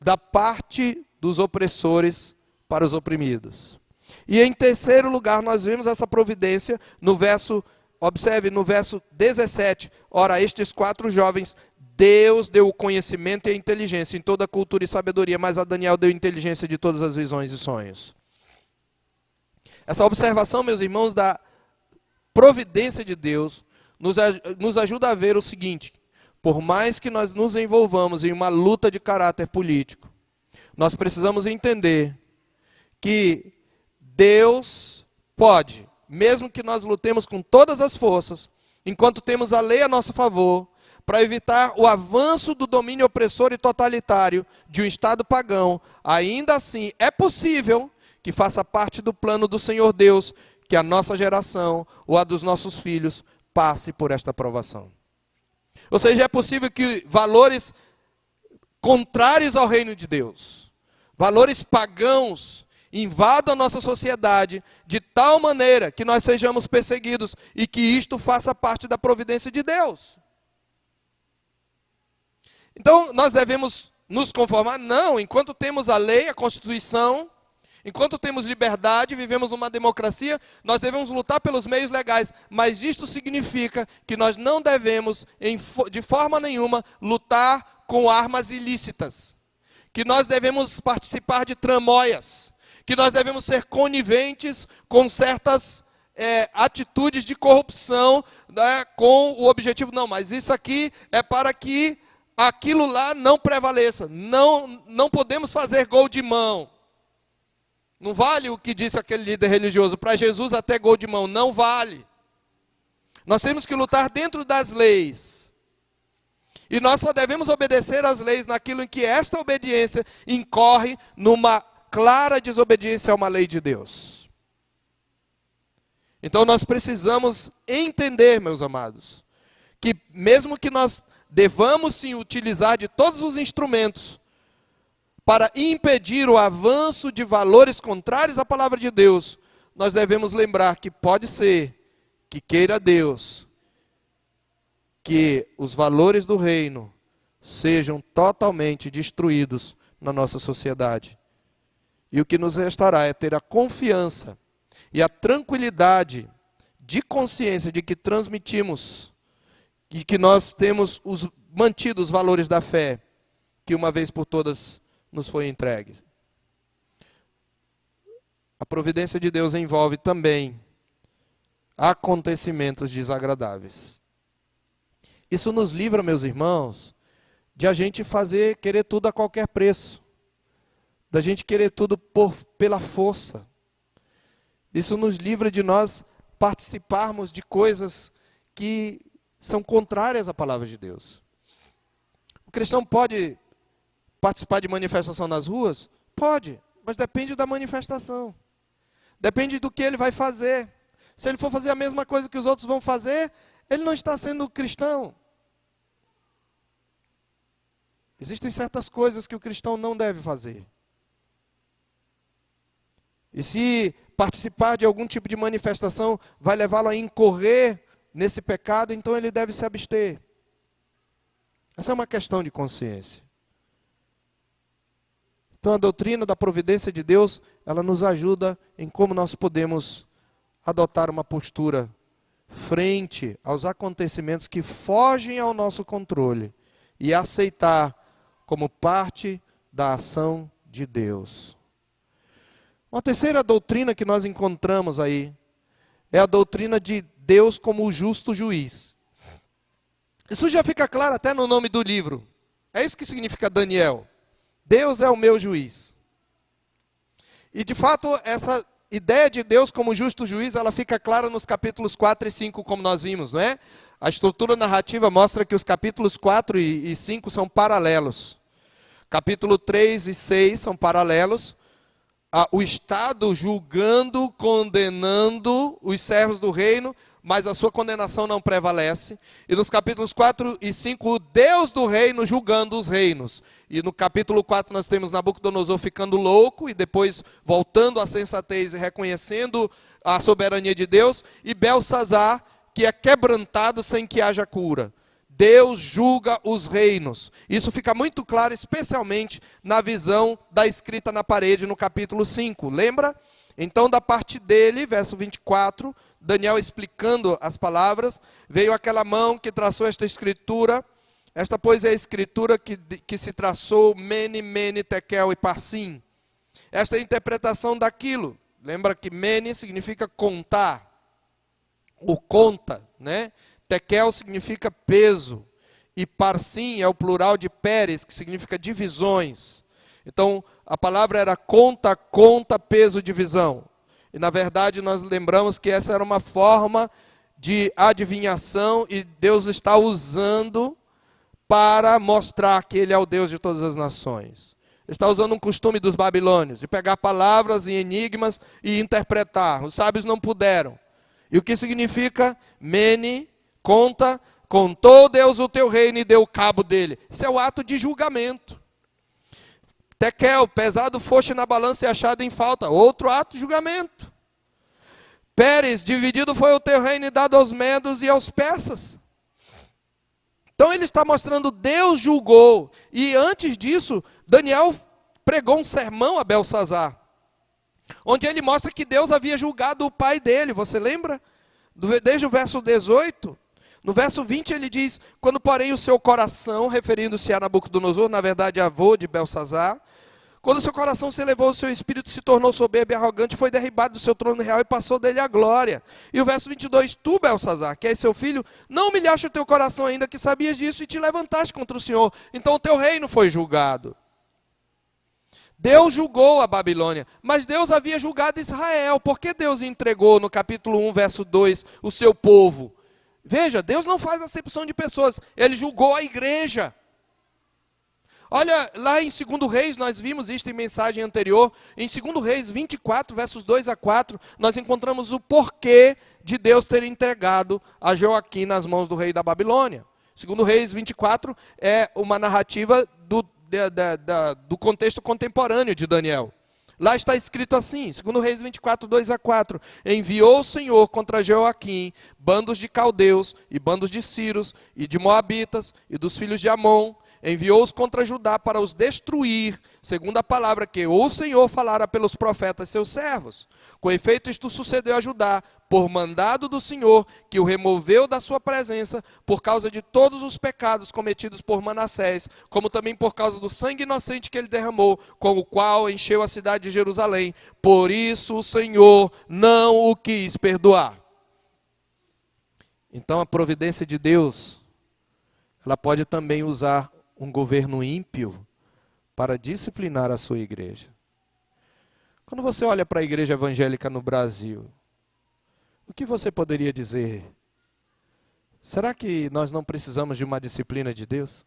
da parte dos opressores para os oprimidos. E em terceiro lugar, nós vemos essa providência no verso, observe, no verso 17. Ora, a estes 4 jovens, Deus deu o conhecimento e a inteligência em toda a cultura e sabedoria, mas a Daniel deu inteligência de todas as visões e sonhos. Essa observação, meus irmãos, da providência de Deus, nos ajuda a ver o seguinte: por mais que nós nos envolvamos em uma luta de caráter político, nós precisamos entender que Deus pode, mesmo que nós lutemos com todas as forças, enquanto temos a lei a nosso favor, para evitar o avanço do domínio opressor e totalitário de um Estado pagão, ainda assim é possível que faça parte do plano do Senhor Deus, que a nossa geração ou a dos nossos filhos passe por esta provação. Ou seja, é possível que valores contrários ao reino de Deus, valores pagãos, invadam a nossa sociedade de tal maneira que nós sejamos perseguidos e que isto faça parte da providência de Deus. Então, nós devemos nos conformar? Não, enquanto temos a lei, a Constituição, enquanto temos liberdade, vivemos numa democracia, nós devemos lutar pelos meios legais, mas isto significa que nós não devemos, de forma nenhuma, lutar com armas ilícitas, que nós devemos participar de tramóias, que nós devemos ser coniventes com certas atitudes de corrupção, né, com o objetivo, não, mas isso aqui é para que aquilo lá não prevaleça, não podemos fazer gol de mão. Não vale o que disse aquele líder religioso, para Jesus até gol de mão, não vale. Nós temos que lutar dentro das leis. E nós só devemos obedecer às leis naquilo em que esta obediência incorre numa clara desobediência a uma lei de Deus. Então nós precisamos entender, meus amados, que mesmo que nós devamos sim utilizar de todos os instrumentos para impedir o avanço de valores contrários à palavra de Deus, nós devemos lembrar que pode ser que queira Deus que os valores do reino sejam totalmente destruídos na nossa sociedade. E o que nos restará é ter a confiança e a tranquilidade de consciência de que transmitimos e que nós temos mantido os valores da fé que uma vez por todas nos foi entregue. A providência de Deus envolve também acontecimentos desagradáveis. Isso nos livra, meus irmãos, de a gente querer tudo a qualquer preço, da gente querer tudo pela força. Isso nos livra de nós participarmos de coisas que são contrárias à palavra de Deus. O cristão pode participar de manifestação nas ruas? Pode, mas depende da manifestação. Depende do que ele vai fazer. Se ele for fazer a mesma coisa que os outros vão fazer, ele não está sendo cristão. Existem certas coisas que o cristão não deve fazer. E se participar de algum tipo de manifestação vai levá-lo a incorrer nesse pecado, então ele deve se abster. Essa é uma questão de consciência. Então a doutrina da providência de Deus, ela nos ajuda em como nós podemos adotar uma postura frente aos acontecimentos que fogem ao nosso controle e aceitar como parte da ação de Deus. Uma terceira doutrina que nós encontramos aí é a doutrina de Deus como o justo juiz. Isso já fica claro até no nome do livro. É isso que significa Daniel. Deus é o meu juiz. E de fato, essa ideia de Deus como justo juiz, ela fica clara nos capítulos 4 e 5, como nós vimos, não é? A estrutura narrativa mostra que os capítulos 4 e 5 são paralelos. Capítulo 3 e 6 são paralelos. O Estado julgando, condenando os servos do reino, mas a sua condenação não prevalece. E nos capítulos 4 e 5, o Deus do reino julgando os reinos. E no capítulo 4 nós temos Nabucodonosor ficando louco e depois voltando à sensatez e reconhecendo a soberania de Deus. E Belsazar, que é quebrantado sem que haja cura. Deus julga os reinos. Isso fica muito claro, especialmente na visão da escrita na parede no capítulo 5. Lembra? Então, da parte dele, verso 24, Daniel explicando as palavras, veio aquela mão que traçou esta escritura. Esta, pois, é a escritura que se traçou Mene, Mene, Tekel e Parsim. Esta é a interpretação daquilo. Lembra que Mene significa contar, ou conta, né? Tekel significa peso, e Parsim é o plural de Pérez, que significa divisões. Então, a palavra era conta, conta, peso, divisão. E, na verdade, nós lembramos que essa era uma forma de adivinhação, e Deus está usando para mostrar que Ele é o Deus de todas as nações. Está usando um costume dos babilônios, de pegar palavras e enigmas e interpretar. Os sábios não puderam. E o que significa Mene? Conta, contou Deus o teu reino e deu cabo dele. Isso é o ato de julgamento. Tekel, pesado foste na balança e achado em falta. Outro ato de julgamento. Pérez, dividido foi o teu reino e dado aos medos e aos persas. Então ele está mostrando, Deus julgou. E antes disso, Daniel pregou um sermão a Belsazar, onde ele mostra que Deus havia julgado o pai dele. Você lembra? Desde o verso 18. No verso 20 ele diz, quando porém o seu coração, referindo-se a Nabucodonosor, na verdade avô de Belsazar, quando o seu coração se elevou, o seu espírito se tornou soberbo e arrogante, foi derribado do seu trono real e passou dele a glória. E o verso 22, tu, Belsazar, que és seu filho, não humilhaste o teu coração ainda que sabias disso e te levantaste contra o Senhor. Então o teu reino foi julgado. Deus julgou a Babilônia, mas Deus havia julgado Israel. Por que Deus entregou no capítulo 1, verso 2, o seu povo? Veja, Deus não faz acepção de pessoas, Ele julgou a igreja. Olha, lá em 2 Reis, nós vimos isto em mensagem anterior, em 2 Reis 24, versos 2 a 4, nós encontramos o porquê de Deus ter entregado a Joaquim nas mãos do rei da Babilônia. 2 Reis 24 é uma narrativa do contexto contemporâneo de Daniel. Lá está escrito assim, 2 Reis 24, 2 a 4. Enviou o Senhor contra Joaquim bandos de caldeus e bandos de sírios e de moabitas e dos filhos de Amon. Enviou-os contra Judá para os destruir, segundo a palavra que o Senhor falara pelos profetas seus servos. Com efeito, isto sucedeu a Judá, por mandado do Senhor, que o removeu da sua presença, por causa de todos os pecados cometidos por Manassés, como também por causa do sangue inocente que ele derramou, com o qual encheu a cidade de Jerusalém. Por isso o Senhor não o quis perdoar. Então a providência de Deus, ela pode também usar um governo ímpio para disciplinar a sua igreja. Quando você olha para a igreja evangélica no Brasil, o que você poderia dizer? Será que nós não precisamos de uma disciplina de Deus?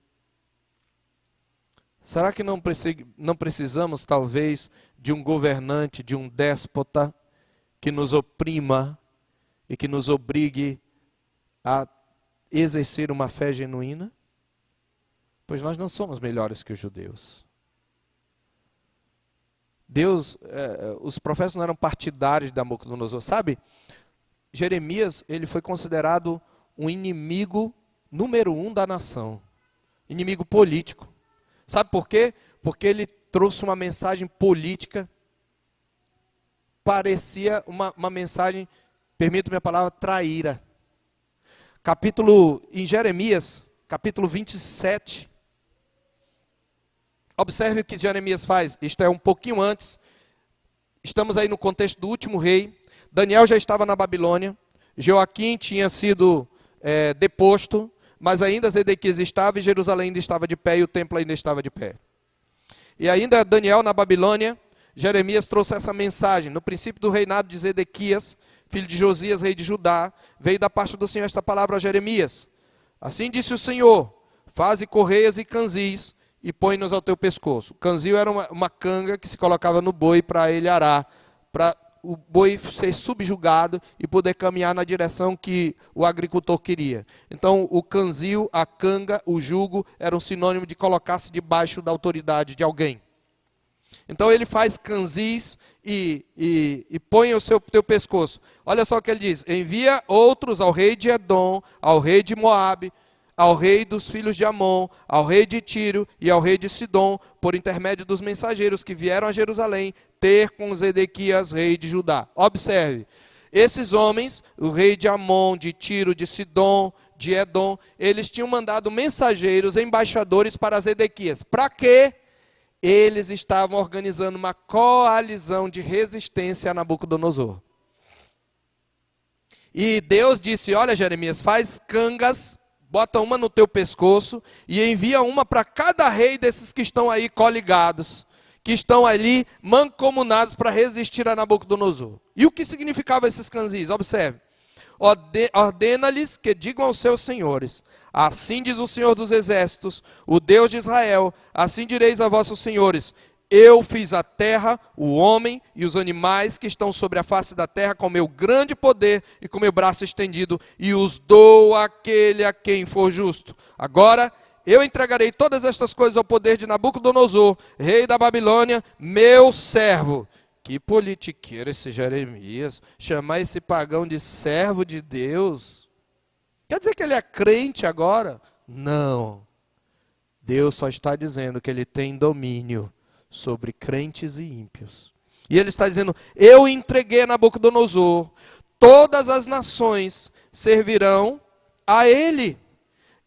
Será que não precisamos, talvez, de um governante, de um déspota que nos oprima e que nos obrigue a exercer uma fé genuína? pois nós não somos melhores que os judeus. Deus, os profetas não eram partidários de Nabucodonosor, sabe? Jeremias, ele foi considerado um inimigo número 1 da nação, inimigo político. Sabe por quê? Porque ele trouxe uma mensagem política, parecia uma mensagem, permito-me a palavra, traíra. Em Jeremias, capítulo 27, observe o que Jeremias faz. Isto é um pouquinho antes. Estamos aí no contexto do último rei. Daniel já estava na Babilônia. Joaquim tinha sido deposto, mas ainda Zedequias estava e Jerusalém ainda estava de pé e o templo ainda estava de pé. E ainda Daniel na Babilônia, Jeremias trouxe essa mensagem. No princípio do reinado de Zedequias, filho de Josias, rei de Judá, veio da parte do Senhor esta palavra a Jeremias. Assim disse o Senhor: faze correias e canzis e põe-nos ao teu pescoço. O canzil era uma canga que se colocava no boi para ele arar, para o boi ser subjugado e poder caminhar na direção que o agricultor queria. Então, o canzil, a canga, o jugo, era um sinônimo de colocar-se debaixo da autoridade de alguém. Então, ele faz canzis e põe o teu pescoço. Olha só o que ele diz: envia outros ao rei de Edom, ao rei de Moabe, ao rei dos filhos de Amon, ao rei de Tiro e ao rei de Sidom, por intermédio dos mensageiros que vieram a Jerusalém, ter com Zedequias, rei de Judá. Observe, esses homens, o rei de Amon, de Tiro, de Sidom, de Edom, eles tinham mandado mensageiros, embaixadores para Zedequias. Para quê? Eles estavam organizando uma coalizão de resistência a Nabucodonosor. E Deus disse: olha, Jeremias, faz cangas, bota uma no teu pescoço e envia uma para cada rei desses que estão aí coligados, que estão ali mancomunados para resistir a Nabucodonosor. E o que significavam esses canzis? Observe. Ordena-lhes que digam aos seus senhores: assim diz o Senhor dos Exércitos, o Deus de Israel, assim direis a vossos senhores: eu fiz a terra, o homem e os animais que estão sobre a face da terra com meu grande poder e com meu braço estendido, e os dou àquele a quem for justo. Agora eu entregarei todas estas coisas ao poder de Nabucodonosor, rei da Babilônia, meu servo. Que politiqueiro esse Jeremias, chamar esse pagão de servo de Deus. Quer dizer que ele é crente agora? Não. Deus só está dizendo que ele tem domínio sobre crentes e ímpios. E ele está dizendo: eu entreguei a Nabucodonosor, todas as nações servirão a ele,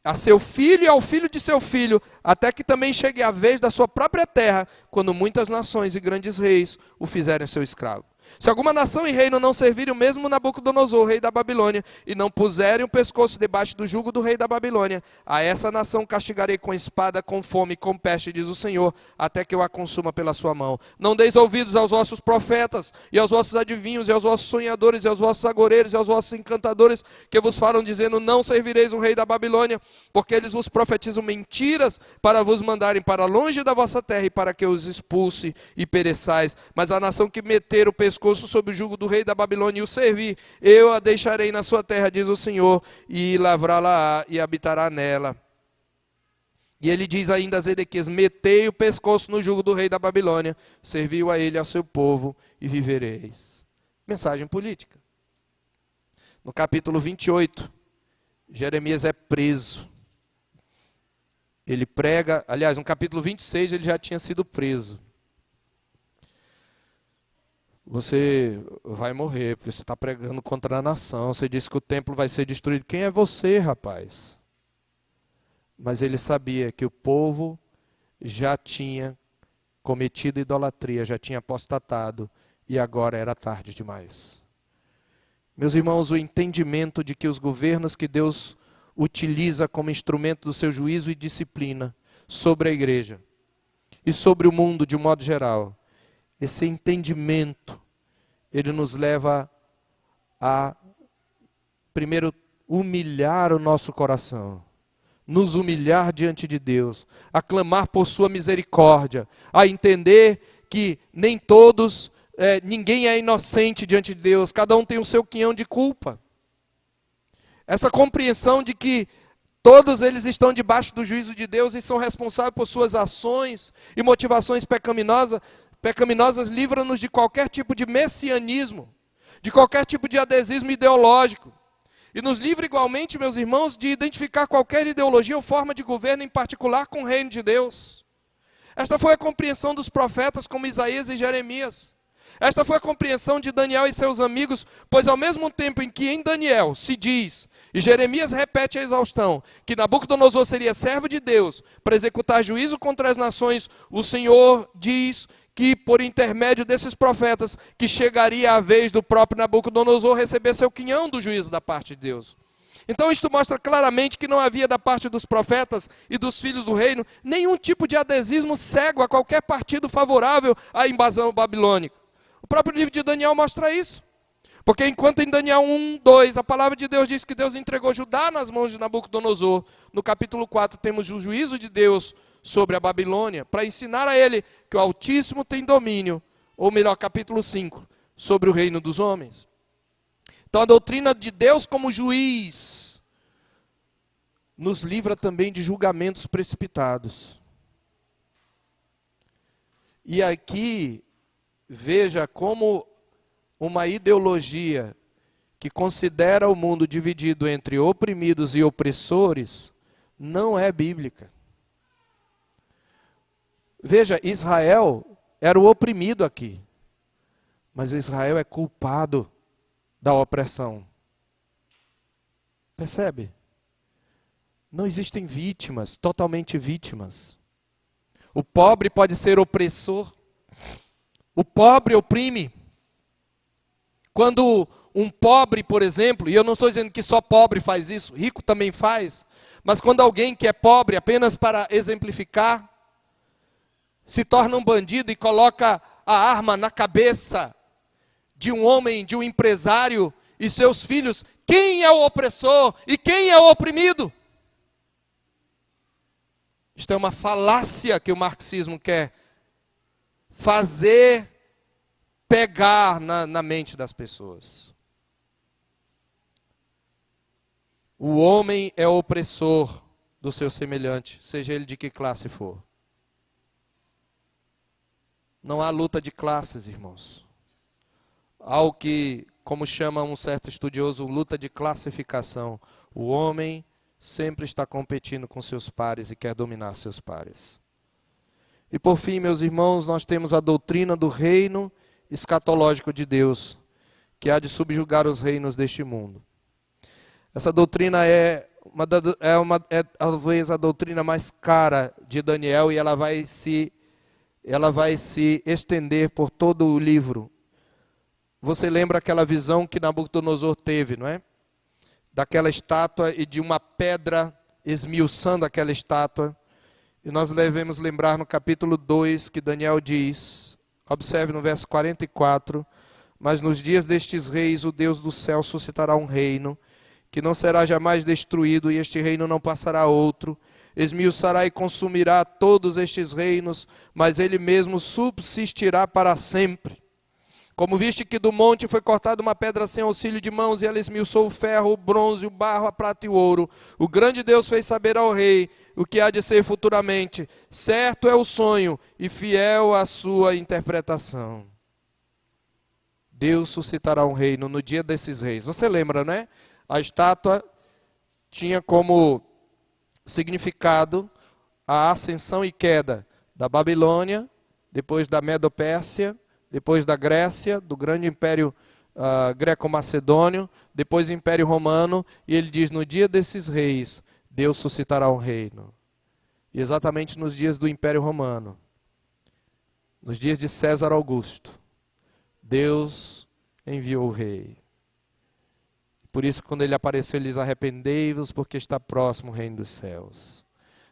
a seu filho e ao filho de seu filho, até que também chegue a vez da sua própria terra, quando muitas nações e grandes reis o fizerem seu escravo. Se alguma nação e reino não servirem o mesmo Nabucodonosor, rei da Babilônia, e não puserem o pescoço debaixo do jugo do rei da Babilônia, a essa nação castigarei com espada, com fome, com peste, diz o Senhor, até que eu a consuma pela sua mão. Não deis ouvidos aos vossos profetas, e aos vossos adivinhos, e aos vossos sonhadores, e aos vossos agoreiros, e aos vossos encantadores, que vos falam dizendo: não servireis o rei da Babilônia, porque eles vos profetizam mentiras, para vos mandarem para longe da vossa terra, e para que os expulse e pereçais. Mas a nação que meter o pescoço sob o jugo do rei da Babilônia e o servir, eu a deixarei na sua terra, diz o Senhor, e lavrá-la e habitará nela. E ele diz ainda a Zedequias: metei o pescoço no jugo do rei da Babilônia, serviu a ele e ao seu povo, e vivereis. Mensagem política. No capítulo 28, Jeremias é preso. Ele prega, aliás, no capítulo 26 ele já tinha sido preso. Você vai morrer, porque você está pregando contra a nação. Você disse que o templo vai ser destruído. Quem é você, rapaz? Mas ele sabia que o povo já tinha cometido idolatria, já tinha apostatado, e agora era tarde demais. Meus irmãos, o entendimento de que os governos que Deus utiliza como instrumento do seu juízo e disciplina sobre a igreja e sobre o mundo de um modo geral, esse entendimento, ele nos leva a, primeiro, humilhar o nosso coração, nos humilhar diante de Deus, a clamar por sua misericórdia, a entender que nem todos, ninguém é inocente diante de Deus, cada um tem o seu quinhão de culpa. Essa compreensão de que Todos eles estão debaixo do juízo de Deus e são responsáveis por suas ações e motivações pecaminosas. Livra-nos de qualquer tipo de messianismo, de qualquer tipo de adesismo ideológico. E nos livra igualmente, meus irmãos, de identificar qualquer ideologia ou forma de governo em particular com o reino de Deus. Esta foi a compreensão dos profetas como Isaías e Jeremias. Esta foi a compreensão de Daniel e seus amigos, pois ao mesmo tempo em que em Daniel se diz, e Jeremias repete a exaustão, que Nabucodonosor seria servo de Deus para executar juízo contra as nações, o Senhor diz que por intermédio desses profetas, que chegaria a vez do próprio Nabucodonosor receber seu quinhão do juízo da parte de Deus. Então isto mostra claramente que não havia da parte dos profetas e dos filhos do reino nenhum tipo de adesismo cego a qualquer partido favorável à invasão babilônica. O próprio livro de Daniel mostra isso. Porque enquanto em Daniel 1, 2, a palavra de Deus diz que Deus entregou Judá nas mãos de Nabucodonosor, no capítulo 4 temos o juízo de Deus sobre a Babilônia, para ensinar a ele que o Altíssimo tem domínio, ou melhor, capítulo 5, sobre o reino dos homens. Então a doutrina de Deus como juiz nos livra também de julgamentos precipitados. E aqui, veja como uma ideologia que considera o mundo dividido entre oprimidos e opressores não é bíblica. Veja, Israel era o oprimido aqui, mas Israel é culpado da opressão. Percebe? Não existem vítimas, totalmente vítimas. O pobre pode ser opressor. O pobre oprime. Quando um pobre, por exemplo, e eu não estou dizendo que só pobre faz isso, rico também faz, mas quando alguém que é pobre, apenas para exemplificar, se torna um bandido e coloca a arma na cabeça de um homem, de um empresário e seus filhos, quem é o opressor e quem é o oprimido? Isto é uma falácia que o marxismo quer fazer pegar na mente das pessoas. O homem é opressor do seu semelhante, seja ele de que classe for. Não há luta de classes, irmãos. Há o que, como chama um certo estudioso, luta de classificação. O homem sempre está competindo com seus pares e quer dominar seus pares. E por fim, meus irmãos, nós temos a doutrina do reino escatológico de Deus, que há de subjugar os reinos deste mundo. Essa doutrina é talvez a doutrina mais cara de Daniel, e ela vai se estender por todo o livro. Você lembra aquela visão que Nabucodonosor teve, não é? Daquela estátua e de uma pedra esmiuçando aquela estátua. E nós devemos lembrar no capítulo 2 que Daniel diz, observe no verso 44, mas nos dias destes reis o Deus do céu suscitará um reino, que não será jamais destruído, e este reino não passará a outro, esmiuçará e consumirá todos estes reinos, mas ele mesmo subsistirá para sempre. Como viste que do monte foi cortada uma pedra sem auxílio de mãos, e ela esmiuçou o ferro, o bronze, o barro, a prata e o ouro, o grande Deus fez saber ao rei o que há de ser futuramente. Certo é o sonho e fiel a sua interpretação. Deus suscitará um reino no dia desses reis. Você lembra, né? A estátua tinha como significado a ascensão e queda da Babilônia, depois da Medo-Pérsia, depois da Grécia, do grande império greco-macedônio, depois do Império Romano, e ele diz, no dia desses reis, Deus suscitará um reino. E exatamente nos dias do Império Romano, nos dias de César Augusto, Deus enviou o rei. Por isso, quando ele apareceu, ele diz, arrependei-vos, porque está próximo o reino dos céus.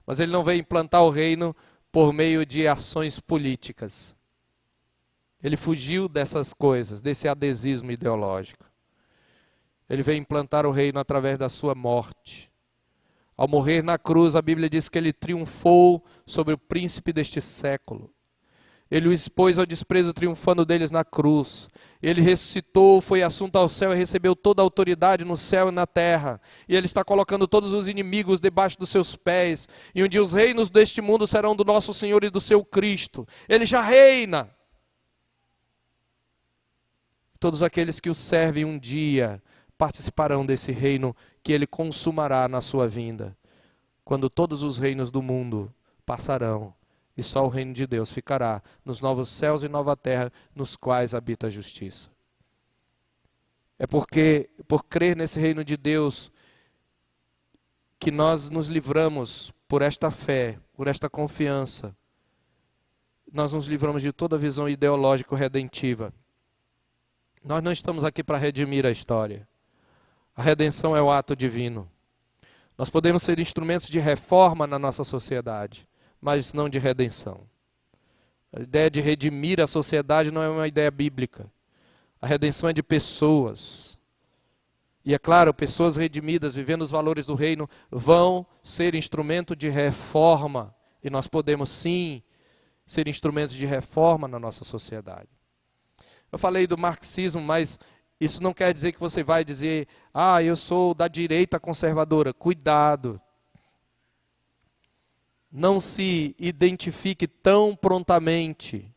Mas ele não veio implantar o reino por meio de ações políticas. Ele fugiu dessas coisas, desse adesismo ideológico. Ele veio implantar o reino através da sua morte. Ao morrer na cruz, a Bíblia diz que ele triunfou sobre o príncipe deste século. Ele o expôs ao desprezo, triunfando deles na cruz. Ele ressuscitou, foi assunto ao céu e recebeu toda a autoridade no céu e na terra. E Ele está colocando todos os inimigos debaixo dos seus pés. E um dia os reinos deste mundo serão do nosso Senhor e do seu Cristo. Ele já reina. Todos aqueles que o servem um dia participarão desse reino que Ele consumará na sua vinda. Quando todos os reinos do mundo passarão. E só o reino de Deus ficará nos novos céus e nova terra, nos quais habita a justiça. É porque, por crer nesse reino de Deus, que nós nos livramos por esta fé, por esta confiança. Nós nos livramos de toda visão ideológico-redentiva. Nós não estamos aqui para redimir a história. A redenção é o ato divino. Nós podemos ser instrumentos de reforma na nossa sociedade, mas não de redenção. A ideia de redimir a sociedade não é uma ideia bíblica. A redenção é de pessoas. E é claro, pessoas redimidas, vivendo os valores do reino, vão ser instrumento de reforma. E nós podemos sim ser instrumentos de reforma na nossa sociedade. Eu falei do marxismo, mas isso não quer dizer que você vai dizer, eu sou da direita conservadora. Cuidado. Não se identifique tão prontamente.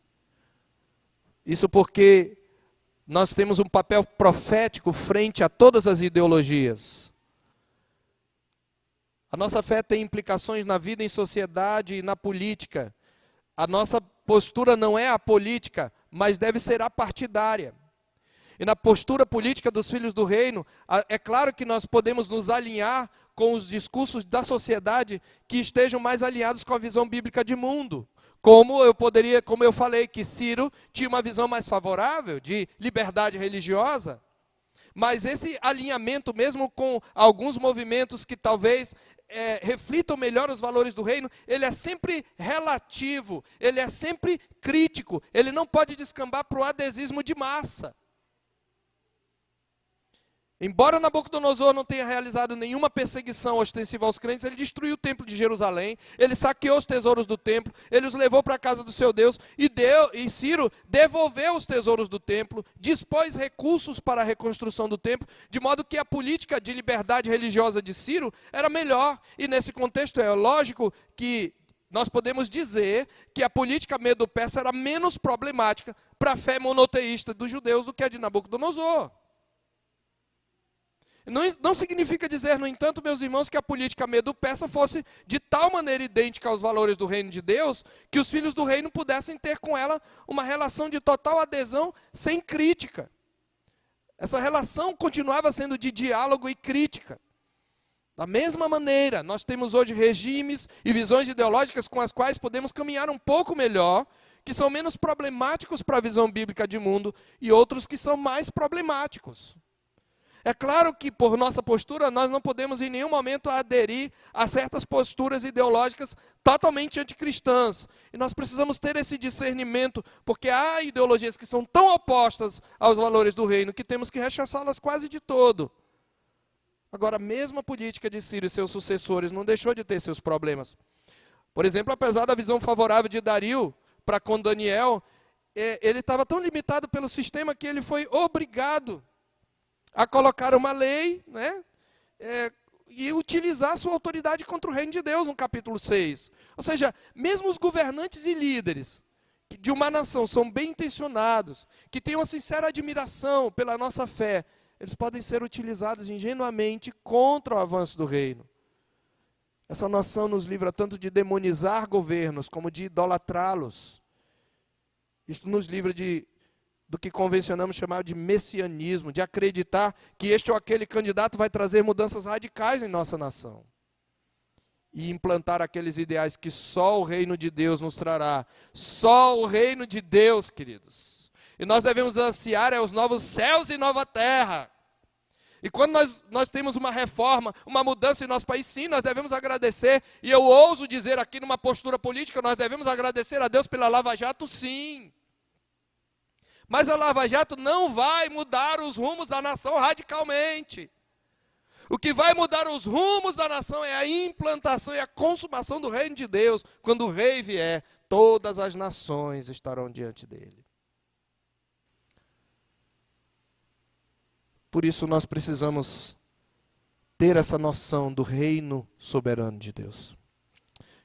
Isso porque nós temos um papel profético frente a todas as ideologias. A nossa fé tem implicações na vida em sociedade e na política. A nossa postura não é apolítica, mas deve ser apartidária. E na postura política dos filhos do reino, é claro que nós podemos nos alinhar com os discursos da sociedade que estejam mais alinhados com a visão bíblica de mundo. Como eu falei, que Ciro tinha uma visão mais favorável de liberdade religiosa, mas esse alinhamento, mesmo com alguns movimentos que talvez reflitam melhor os valores do reino, ele é sempre relativo, ele é sempre crítico, ele não pode descambar para o adesismo de massa. Embora Nabucodonosor não tenha realizado nenhuma perseguição ostensiva aos crentes, ele destruiu o templo de Jerusalém, ele saqueou os tesouros do templo, ele os levou para a casa do seu Deus, e Ciro devolveu os tesouros do templo, dispôs recursos para a reconstrução do templo, de modo que a política de liberdade religiosa de Ciro era melhor. E nesse contexto é lógico que nós podemos dizer que a política medo-persa era menos problemática para a fé monoteísta dos judeus do que a de Nabucodonosor. Não significa dizer, no entanto, meus irmãos, que a política medo-persa fosse de tal maneira idêntica aos valores do reino de Deus, que os filhos do reino pudessem ter com ela uma relação de total adesão sem crítica. Essa relação continuava sendo de diálogo e crítica. Da mesma maneira, nós temos hoje regimes e visões ideológicas com as quais podemos caminhar um pouco melhor, que são menos problemáticos para a visão bíblica de mundo, e outros que são mais problemáticos. É claro que, por nossa postura, nós não podemos em nenhum momento aderir a certas posturas ideológicas totalmente anticristãs. E nós precisamos ter esse discernimento, porque há ideologias que são tão opostas aos valores do reino, que temos que rechaçá-las quase de todo. Agora, a mesma política de Ciro e seus sucessores não deixou de ter seus problemas. Por exemplo, apesar da visão favorável de Dario para com Daniel, ele estava tão limitado pelo sistema que ele foi obrigado a colocar uma lei, e utilizar sua autoridade contra o reino de Deus, no capítulo 6. Ou seja, mesmo os governantes e líderes de uma nação são bem intencionados, que têm uma sincera admiração pela nossa fé, eles podem ser utilizados ingenuamente contra o avanço do reino. Essa noção nos livra tanto de demonizar governos, como de idolatrá-los. Isto nos livra do que convencionamos chamar de messianismo, de acreditar que este ou aquele candidato vai trazer mudanças radicais em nossa nação. E implantar aqueles ideais que só o reino de Deus nos trará. Só o reino de Deus, queridos. E nós devemos ansiar os novos céus e nova terra. E quando nós temos uma reforma, uma mudança em nosso país, sim, nós devemos agradecer. E eu ouso dizer aqui numa postura política, nós devemos agradecer a Deus pela Lava Jato, sim. Mas a Lava Jato não vai mudar os rumos da nação radicalmente. O que vai mudar os rumos da nação é a implantação e a consumação do reino de Deus. Quando o rei vier, todas as nações estarão diante dele. Por isso nós precisamos ter essa noção do reino soberano de Deus.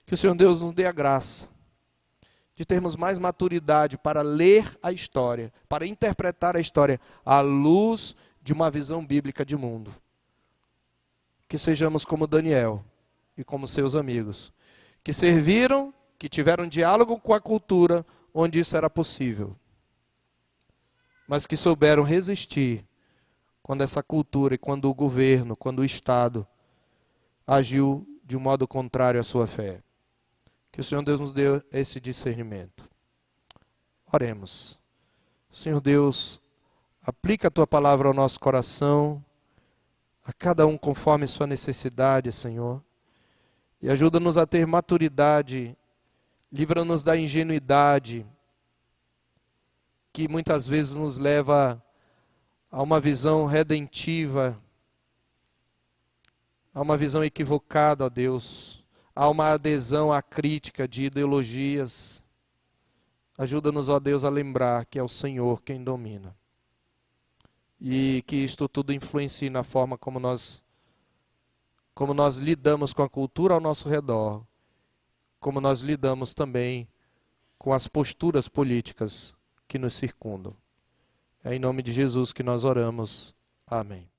Que o Senhor Deus nos dê a graça de termos mais maturidade para ler a história, para interpretar a história à luz de uma visão bíblica de mundo. Que sejamos como Daniel e como seus amigos, que serviram, que tiveram diálogo com a cultura onde isso era possível, mas que souberam resistir quando essa cultura e quando o governo, quando o Estado agiu de um modo contrário à sua fé. Que o Senhor Deus nos dê esse discernimento. Oremos. Senhor Deus, aplica a Tua palavra ao nosso coração, a cada um conforme sua necessidade, Senhor. E ajuda-nos a ter maturidade, livra-nos da ingenuidade, que muitas vezes nos leva a uma visão redentiva, a uma visão equivocada, ó Deus, a uma adesão à crítica de ideologias. Ajuda-nos, ó Deus, a lembrar que é o Senhor quem domina. E que isto tudo influencie na forma como nós lidamos com a cultura ao nosso redor, como nós lidamos também com as posturas políticas que nos circundam. É em nome de Jesus que nós oramos. Amém.